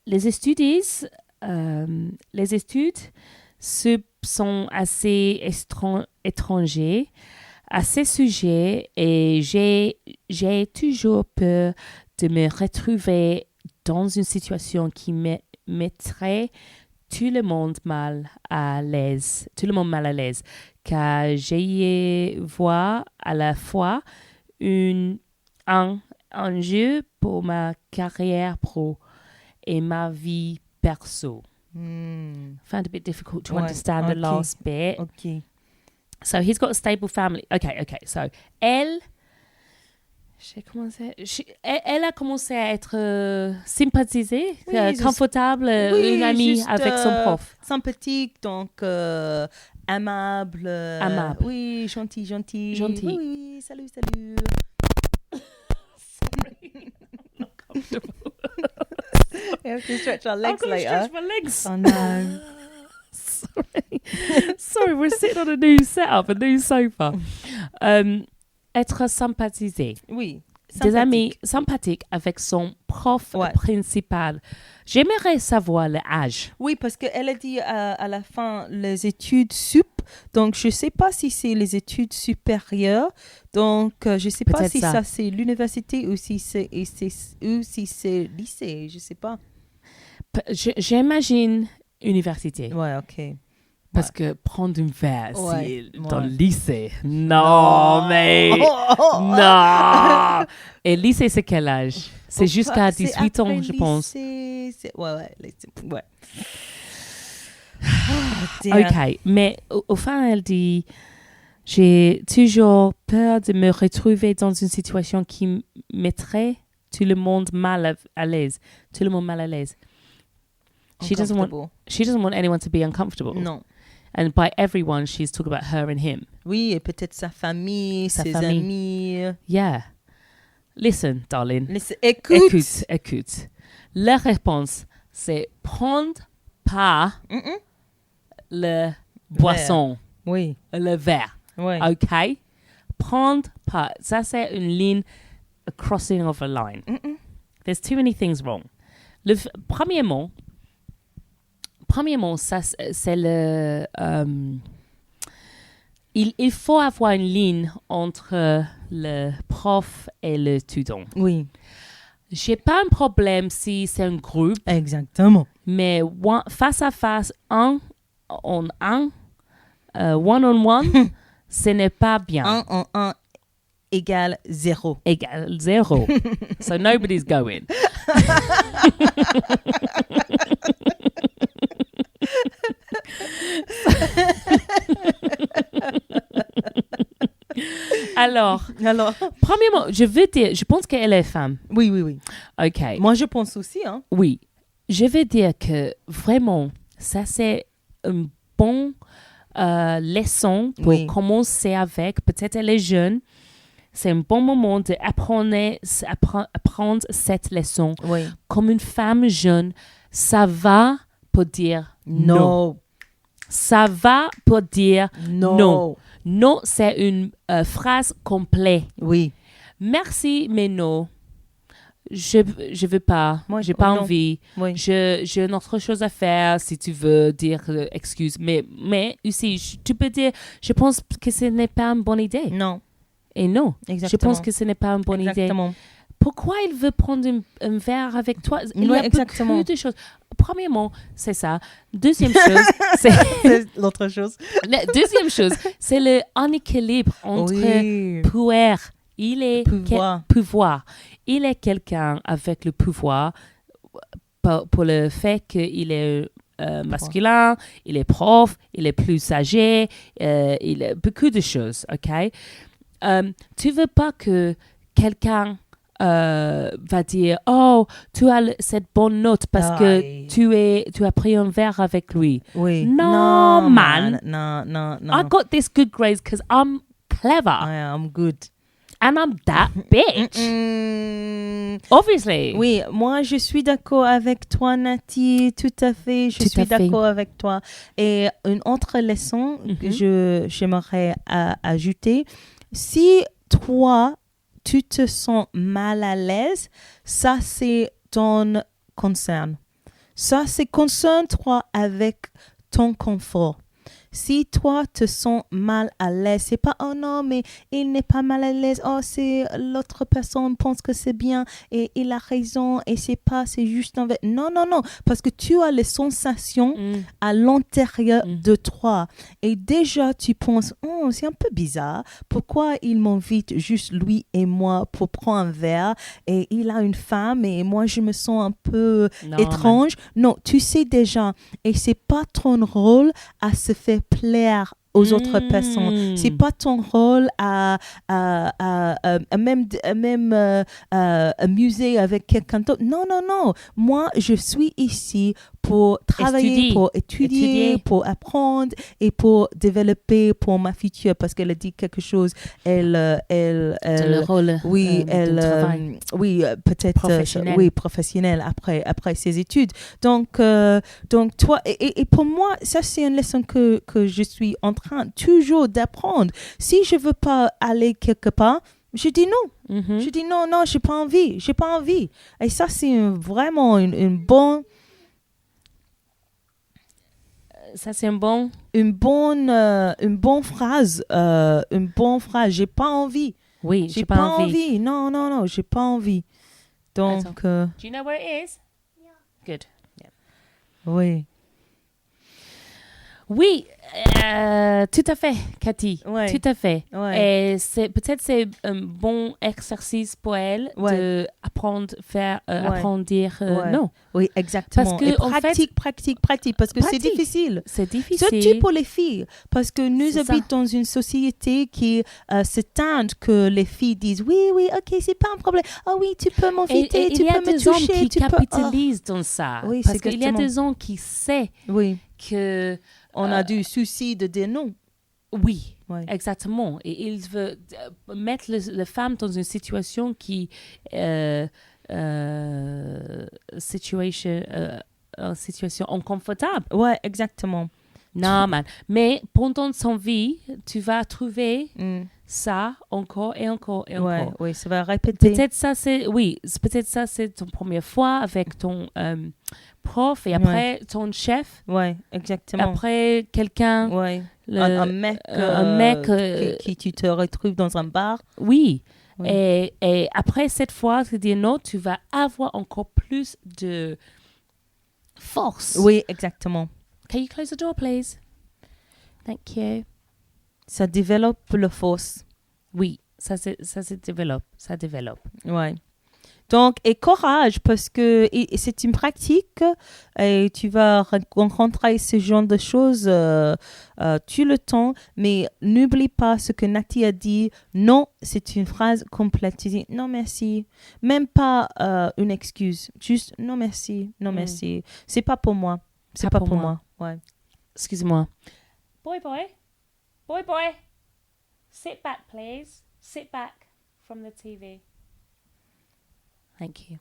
Les études sont assez étrangers à ce sujet et j'ai toujours peur de me retrouver dans une situation qui mettrait tout le monde mal à l'aise, car j'y vois à la fois un enjeu pour ma carrière pro et ma vie perso. Found a bit difficult to understand the last bit. Okay. So he's got a stable family. Okay. So elle a commencé à être sympathisée, confortable, une amie avec son prof. Sympathique, donc aimable. Oui, gentil. Oui, salut. Sorry. Not comfortable. We have to stretch our legs later. Stretch my legs. Oh no. Sorry, we're sitting on a new setup, a new sofa. Être sympathisé. Oui. Des amis sympathiques avec son prof principal. J'aimerais savoir l'âge. Oui, parce qu'elle a dit à la fin les études sup. Donc, je ne sais pas si c'est les études supérieures. Donc, je ne sais pas si ça c'est l'université ou si c'est lycée. Je ne sais pas. J'imagine université. Ouais, ok. Parce que prendre un verre dans le lycée. Non, mais... Non. Et lycée, c'est quel âge? C'est jusqu'à 18 ans, je pense. Ouais. Ok, mais au fin, elle dit... J'ai toujours peur de me retrouver dans une situation qui mettrait tout le monde mal à l'aise. She doesn't want anyone to be uncomfortable. Non. And by everyone, she's talking about her and him. Oui, et peut-être sa famille, ses amis. Yeah. Listen, darling. Écoute. La réponse, c'est prendre pas le boisson. Oui. Le verre. Oui. OK? Prendre pas. Ça, c'est une ligne, a crossing of a line. There's too many things wrong. Premièrement, ça, c'est le... il faut avoir une ligne entre le prof et le étudiant. Oui. J'ai pas un problème si c'est un groupe. Exactement. Mais face à face, one on one, ce n'est pas bien. 1 en 1 égale 0. So nobody's going. Alors, premièrement, je pense qu'elle est femme. Oui. OK. Moi, je pense aussi, hein. Oui. Je veux dire que vraiment, ça, c'est une bonne leçon pour commencer avec. Peut-être elle est jeune. C'est un bon moment d'apprendre cette leçon. Oui. Comme une femme jeune, ça va pour dire non. Ça va pour dire non. Non, c'est une phrase complète. Oui. Merci, mais non. Je veux pas. Moi, j'ai pas non. envie. Oui. J'ai une autre chose à faire si tu veux dire excuse. Mais aussi, tu peux dire, je pense que ce n'est pas une bonne idée. Non. Et non. Exactement. Je pense que ce n'est pas une bonne idée. Pourquoi il veut prendre un verre avec toi? Il y a beaucoup de choses. Premièrement, c'est ça. Deuxième chose, c'est l'autre chose. La deuxième chose, c'est le en équilibre entre pouvoir Il est pouvoir. Il est quelqu'un avec le pouvoir pour le fait qu'il est masculin, il est prof, il est plus âgé, il a beaucoup de choses, ok? Tu veux pas que quelqu'un va dire oh tu as cette bonne note parce que tu as pris un verre avec lui. Oui. No, man. No. I got this good grades because I'm clever. I'm good. And I'm that bitch. Obviously. Oui, moi je suis d'accord avec toi, Nati, tout à fait. Je suis d'accord avec toi. Et une autre leçon que j'aimerais ajouter, si toi tu te sens mal à l'aise, ça c'est ton concern. Ça c'est concerne-toi avec ton confort. Si toi te sens mal à l'aise, c'est pas oh non mais il n'est pas mal à l'aise, oh c'est l'autre personne pense que c'est bien et il a raison et c'est juste en fait. Non, parce que tu as les sensations à l'intérieur de toi et déjà tu penses oh c'est un peu bizarre, pourquoi il m'invite juste lui et moi pour prendre un verre et il a une femme et moi je me sens un peu étrange. Non, tu sais déjà et c'est pas ton rôle à se faire plaire aux autres personnes. C'est pas ton rôle à même amuser avec quelqu'un d'autre. Non. Moi, je suis ici pour travailler, pour étudier, pour apprendre et pour développer pour ma future parce qu'elle a dit quelque chose. Le rôle. Oui, peut-être professionnel. Professionnel après ses études. Donc toi et pour moi, ça c'est une leçon que je suis en train toujours d'apprendre. Si je veux pas aller quelque part, je dis non. Je dis non, j'ai pas envie. Et ça c'est vraiment une bonne. Ça c'est une bonne phrase. Une bonne phrase. J'ai pas envie. Oui, j'ai pas envie. Non, j'ai pas envie. Donc. Do you know where it is? Yeah. Good. Yeah. Oui. Oui, tout à fait, Cathy. Ouais. Tout à fait. Ouais. Et c'est un bon exercice pour elle de apprendre dire non. Oui, exactement. Parce que et pratique, parce que c'est difficile. C'est difficile. Surtout pour les filles, parce que nous habitons dans une société qui se tente que les filles disent oui, ok, c'est pas un problème. Oh oui, tu peux m'inviter, tu peux me toucher. Il y a des hommes qui capitalisent dans ça. Oui, parce qu'il y a des hommes qui savent que on a du souci de dire non. Oui, exactement. Et ils veulent mettre les femmes dans une situation qui situation inconfortable. Ouais, exactement. Non, man. Mais pendant son vie, tu vas trouver ça encore et encore et encore. Oui, ça va répéter. Peut-être ça c'est ton première fois avec ton prof et après ton chef. Ouais, exactement. Après quelqu'un. Ouais. Un mec qui tu te retrouves dans un bar. Oui. Et après cette fois, tu dis non, tu vas avoir encore plus de force. Oui, exactement. Can you close the door, please? Thank you. Ça développe la force. Oui, ça se développe. Ça développe. Ouais. Donc, et courage, parce que c'est une pratique et tu vas rencontrer ce genre de choses tout le temps, mais n'oublie pas ce que Nati a dit. Non, c'est une phrase complète. Tu dis non, merci. Même pas une excuse. Juste non, merci. Non, merci. C'est pas pour moi. C'est pas pour moi. Ouais. Excuse-moi. Boy. Sit back, please. Sit back from the TV. Thank you.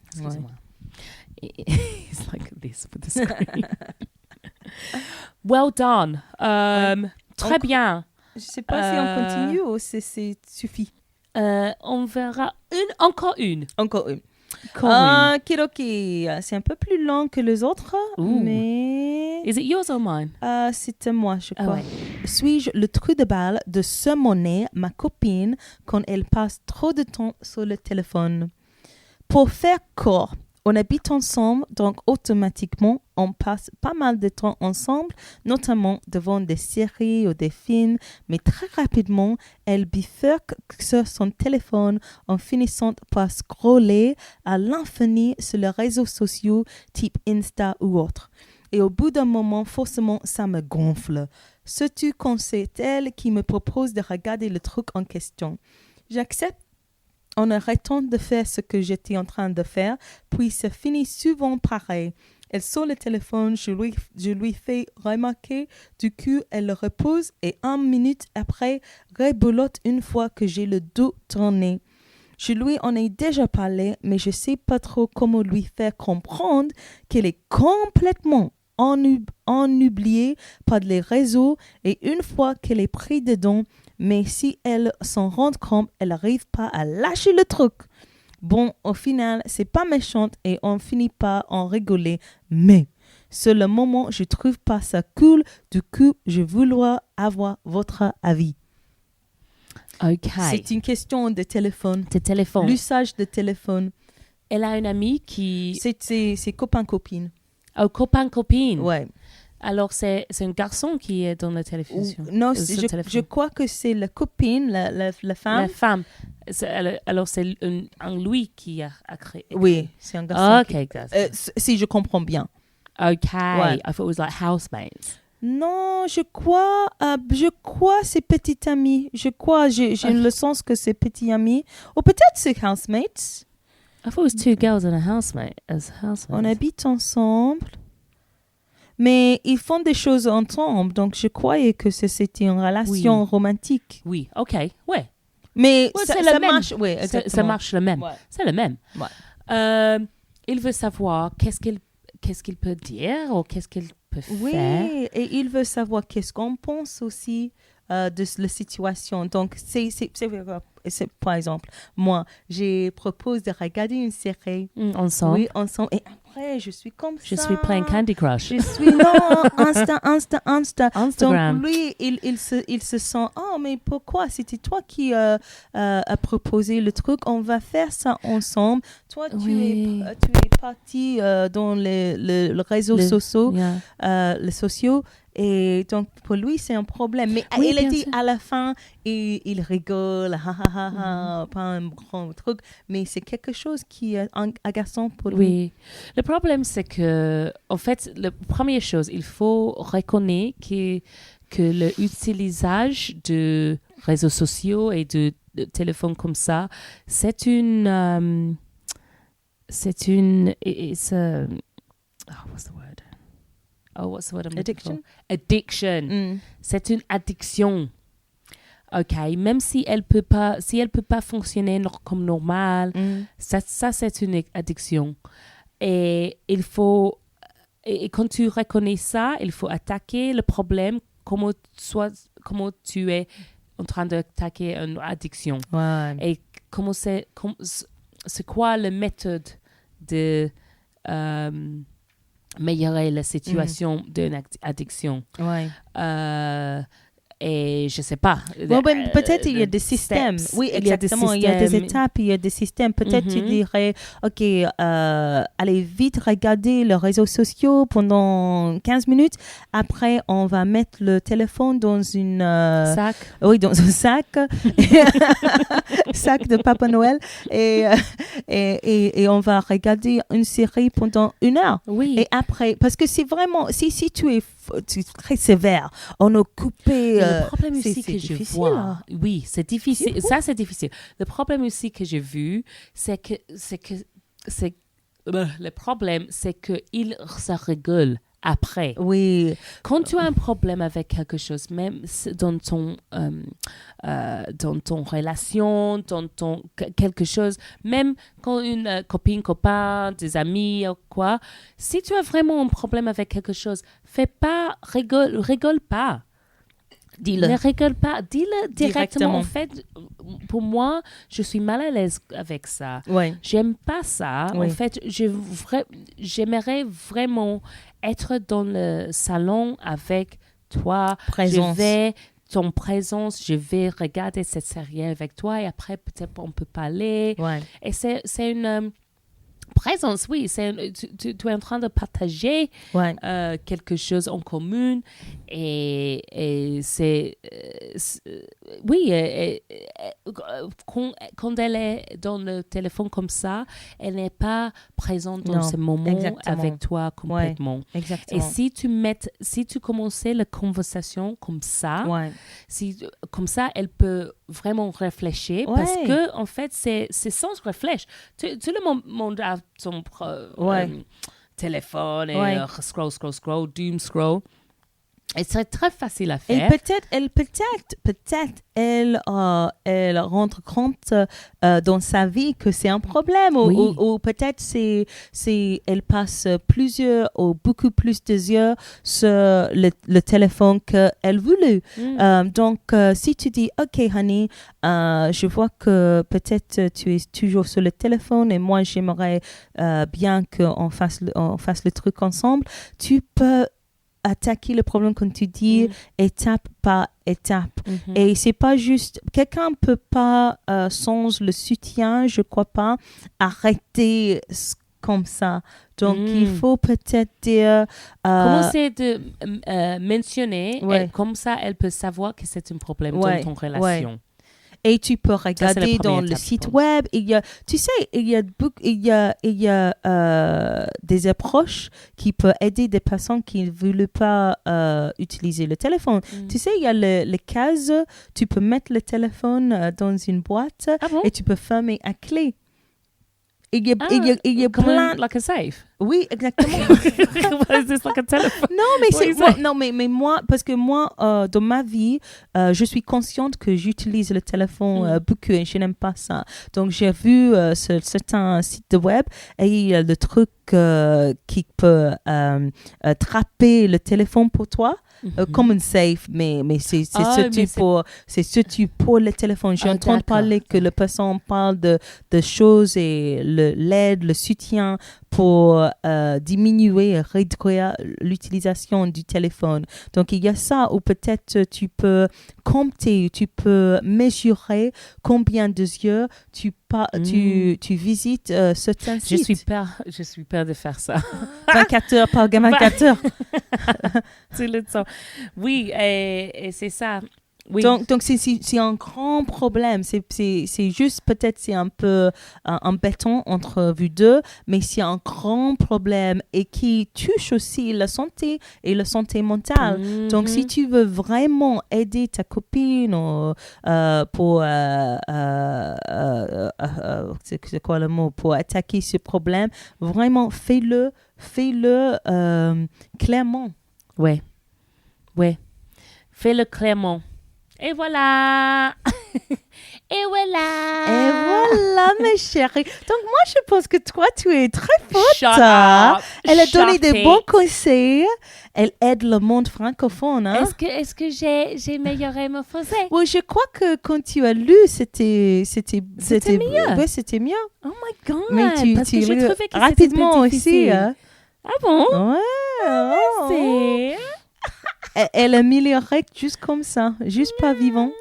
Excuse-moi. It's like this with the screen. Well done. Très bien. Je sais pas si on continue ou c'est suffit. On verra encore une. Ok. C'est un peu plus long que les autres, mais... Is it yours or mine? C'était moi, je crois. Suis-je le trou de balle de sermonner ma copine quand elle passe trop de temps sur le téléphone? Pour faire court, On habite ensemble, donc automatiquement, on passe pas mal de temps ensemble, notamment devant des séries ou des films, mais très rapidement, elle bifurque sur son téléphone en finissant par scroller à l'infini sur les réseaux sociaux type Insta ou autre. Et au bout d'un moment, forcément, ça me gonfle. Surtout quand c'est elle qui me propose de regarder le truc en question. J'accepte en arrêtant de faire ce que j'étais en train de faire, puis ça finit souvent pareil. Elle sort le téléphone, je lui fais remarquer, du coup elle le repose et 1 minute après, rebolote une fois que j'ai le dos tourné. Je lui en ai déjà parlé, mais je sais pas trop comment lui faire comprendre qu'elle est complètement ennubliée par les réseaux et une fois qu'elle est prise dedans, mais si elle s'en rend compte, elle n'arrive pas à lâcher le truc. Bon, au final, c'est pas méchant et on finit par en rigoler, mais sur le moment, je trouve pas ça cool. Du coup, je voulais avoir votre avis. Ok. C'est une question de téléphone. De téléphone. L'usage de téléphone. Elle a une amie qui... C'est copain-copine. Oh, copain-copine. Ouais. Alors, c'est un garçon qui est dans la télévision. Non, je crois que c'est la copine, la femme. La femme. Alors, c'est un lui qui a créé. Oui, c'est un garçon. Ok, si je comprends bien. Ok. Ouais. I thought it was like housemates. Non, je crois c'est petit ami. Je crois, j'ai le sens que c'est petit ami. Ou peut-être c'est housemates. I thought it was 2 girls and a housemate as housemates. On habite ensemble. Mais ils font des choses ensemble, donc je croyais que c'était une relation romantique. Oui, ok, ouais. Mais ouais, ça marche, oui, ça marche le même. Ouais. C'est le même. Ouais. Il veut savoir qu'est-ce qu'il peut dire ou qu'est-ce qu'il peut faire. Oui, et il veut savoir qu'est-ce qu'on pense aussi de la situation. Donc, c'est par exemple, moi, j'ai proposé de regarder une série. Ensemble. Oui, ensemble. Et après, je suis comme ça. Je suis playing Candy Crush. Je suis, Insta. Instagram. Donc, lui, il se sent, oh, mais pourquoi? C'était toi qui a proposé le truc. On va faire ça ensemble. Toi, tu es parti dans les réseaux sociaux. Yeah. Les sociaux. Et donc, pour lui, c'est un problème. Mais oui, il a dit à la fin, il rigole, pas un grand truc, mais c'est quelque chose qui est agaçant pour lui. Oui. Le problème, c'est que, en fait, la première chose, il faut reconnaître que l'utilisation de réseaux sociaux et de téléphones comme ça, c'est une... it's a... Oh, what's the word? Oh, what's the word I'm looking for? Addiction. C'est une addiction. Ok, même si elle peut pas fonctionner comme normal, ça c'est une addiction. Et il faut, et quand tu reconnais ça, il faut attaquer le problème comment tu es en train d'attaquer une addiction. Ouais. Et c'est quoi la méthode de améliorer la situation d'une addiction. Ouais. Et je sais pas. Bon, peut-être il y a des systèmes. Oui, exactement. Il y a des étapes, il y a des systèmes. Peut-être tu dirais, OK, allez vite regarder les réseaux sociaux pendant 15 minutes. Après, on va mettre le téléphone dans une... sac. Oui, dans un sac. Sac de Papa Noël. Et on va regarder une série pendant 1 heure. Oui. Et après, parce que c'est vraiment... Si tu es très sévère, on a coupé... le problème aussi que je vois... Hein? Oui, c'est difficile. Ça, c'est difficile. Le problème aussi que j'ai vu, c'est que le problème, c'est qu'il se rigole après. Oui. Quand tu as un problème avec quelque chose, même dans ton relation, dans ton quelque chose, même quand une copine, copain, des amis ou quoi, si tu as vraiment un problème avec quelque chose, rigole pas. Dis-le. Ne rigole pas. Dis-le directement. Directement. En fait, pour moi, je suis mal à l'aise avec ça. Ouais. J'aime pas ça. Oui. En fait, j'aimerais vraiment être dans le salon avec toi. Présence. Ton présence, je vais regarder cette série avec toi et après, peut-être on peut parler. Ouais. Et c'est une... Présence, oui, tu es en train de partager quelque chose en commun et c'est oui, quand elle est dans le téléphone comme ça, elle n'est pas présente dans ce moment avec toi complètement. Exactement. Et si tu commençais la conversation comme ça, comme ça, elle peut vraiment réfléchir parce que en fait, c'est sans réfléchir. Tout le monde a son téléphone et scroll, doom scroll. Et c'est très facile à faire. Et peut-être elle rend compte dans sa vie que c'est un problème ou peut-être elle passe beaucoup plus d'heures sur le téléphone qu'elle voulait. Donc si tu dis OK honey, je vois que peut-être tu es toujours sur le téléphone et moi j'aimerais bien qu'on fasse le truc ensemble, tu peux attaquer le problème, comme tu dis, étape par étape. Et c'est pas juste... Quelqu'un peut pas, sans le soutien, je crois pas, arrêter comme ça. Donc, il faut peut-être dire... Commencer de mentionner, et comme ça, elle peut savoir que c'est un problème dans ton relation. Et tu peux regarder dans le site web. Il y a des approches qui peuvent aider des personnes qui ne veulent pas utiliser le téléphone. Tu sais, il y a les cases. Tu peux mettre le téléphone dans une boîte et tu peux fermer à clé. Il y a plein... Like a safe? Oui, exactement. Is this like a telephone? Non, mais moi, parce que moi, dans ma vie, je suis consciente que j'utilise le téléphone beaucoup et je n'aime pas ça. Donc, j'ai vu sur certains sites de web et il y a le truc qui peut attraper le téléphone pour toi. Comme un safe, mais c'est surtout pour le téléphone. J'ai entendu parler que la personne parle de choses et l'aide, le soutien pour diminuer et réduire l'utilisation du téléphone. Donc, il y a ça où peut-être tu peux compter, tu peux mesurer combien d'heures tu visites certains sites. Je suis peur de faire ça. 24 heures par 24 heures. C'est le temps. Oui, et c'est ça. Oui. Donc c'est un grand problème. C'est juste, peut-être c'est un peu embêtant entre vous deux, mais c'est un grand problème et qui touche aussi la santé et la santé mentale. Donc si tu veux vraiment aider ta copine pour c'est quoi le mot, pour attaquer ce problème, vraiment fais-le clairement. Ouais. Fais-le clairement. Et voilà. Et voilà, mes chéris. Donc, moi, je pense que toi, tu es très forte. Elle a donné des bons conseils. Elle aide le monde francophone. Hein? Est-ce que j'ai amélioré mon français? Oui, je crois que quand tu as lu, c'était mieux. Oui, c'était mieux. Oh my God. Mais parce que j'ai trouvé que rapidement c'était aussi. Hein? Ah bon? Ouais. Elle améliorait juste comme ça, juste pas vivant.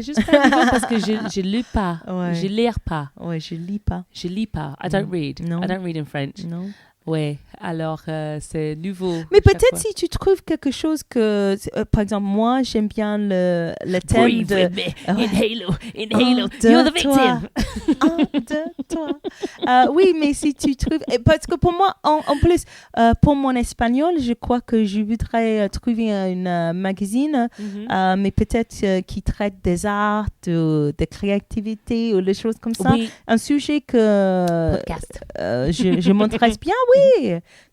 Juste pas vivant parce que je lis pas. Je lis pas. Ouais, je lis pas. I don't read. No. I don't read in French. Non. Ouais, alors c'est nouveau. Mais peut-être si tu trouves quelque chose que, par exemple, moi, j'aime bien le thème Breathe de... with me. Inhale. You're the victim. Toi. Oui, mais si tu trouves... Parce que pour moi, en plus, pour mon espagnol, je crois que je voudrais trouver une magazine, mais peut-être qui traite des arts, de créativité ou des choses comme ça. Oui. Un sujet que... Podcast. Je m'intéresse bien, oui.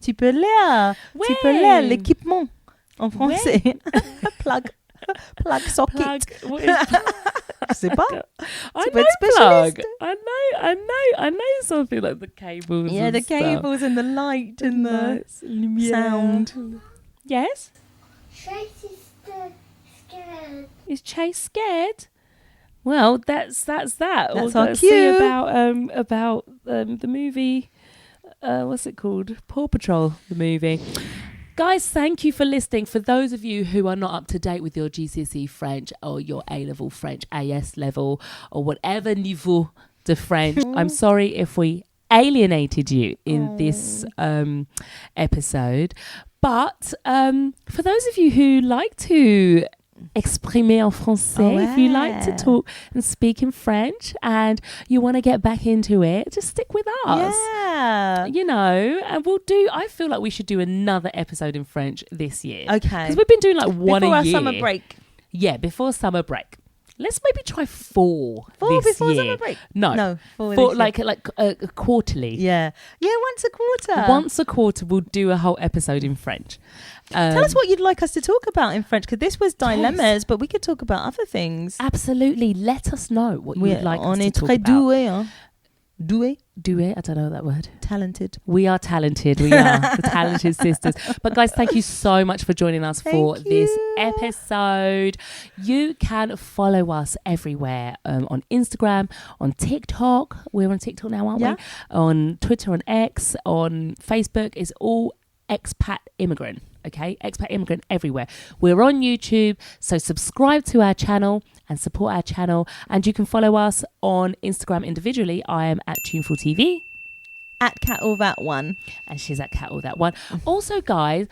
Tu peux lire. Ouais. Tu peux lire l'équipement en français. Plug socket. Je sais pas. I peux être spécialiste. I know something like the cables. Yeah, and the stuff. cables and the light and the sound. Yes? Chase is scared. Is Chase scared? Well, that's that. That's Or our let's cue. see about the movie. What's it called? Paw Patrol, the movie. Guys, thank you for listening. For those of you who are not up to date with your GCSE French or your A-level French, AS level, or whatever niveau de French, I'm sorry if we alienated you in this episode. But for those of you who like to exprimer en français, if you like to talk and speak in French and you want to get back into it, just stick with us. Yeah. You know, and I feel like we should do another episode in French this year. Okay. Because we've been doing like one before a year. Before our summer break. Yeah, before summer break. Let's maybe try 4 this before year. summer break? No, 4 like quarterly. Yeah, once a quarter. Once a quarter, we'll do a whole episode in French. Tell us what you'd like us to talk about in French, because this was dilemmas, but we could talk about other things. Absolutely. Let us know what you'd like us to talk about. Doué, hein? Doué? Doué? I don't know that word. Talented. We are talented. We are the talented sisters. But guys, thank you so much for joining us for this episode. You can follow us everywhere on Instagram, on TikTok. We're on TikTok now, aren't we? On Twitter, on X, on Facebook. It's all Expat Immigrant. Okay, Expat Immigrant everywhere. We're on YouTube, so subscribe to our channel and support our channel. And you can follow us on Instagram individually. I am at Tuneful TV. At Cat All That One. And she's at Cat All That One. Also, guys,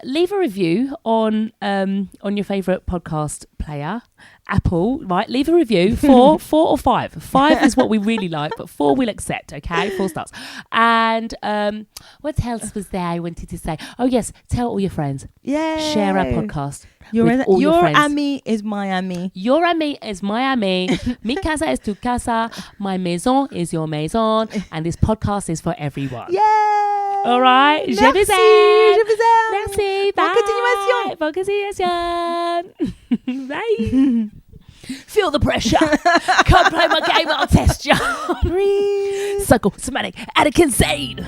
leave a review on your favourite podcast player. Apple, right? Leave a review. 4 or 5. 5 is what we really like, but 4 we'll accept, okay? 4 stars. And what else was there I wanted to say? Oh, yes, tell all your friends. Yeah. Share our podcast. Your friends. ami is my ami. Your ami is my ami. Mi casa es tu casa. My maison is your maison. And this podcast is for everyone. Yeah. All right. Merci. Je vous aime. Je vous aime. Merci. Bye. Bonne continuation. Bonne continuation. Bye. Feel the pressure. Can't play my game, I'll test you. Breathe. Psychosomatic Atkinsane.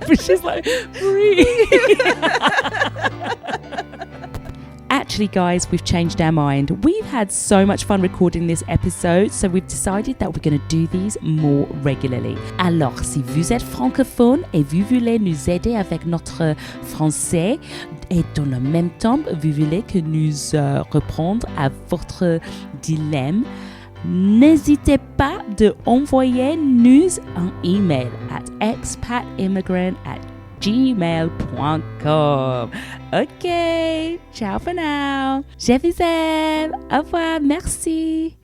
But she's like, breathe. Actually, guys, we've changed our mind. We've had so much fun recording this episode, so we've decided that we're going to do these more regularly. Alors, si vous êtes francophone et vous voulez nous aider avec notre français, et dans le même temps, vous voulez que nous répondre à votre dilemme, n'hésitez pas de envoyer nous un email at expatimmigrant@gmail.com. Ok, ciao for now. Je vous aime. Au revoir. Merci.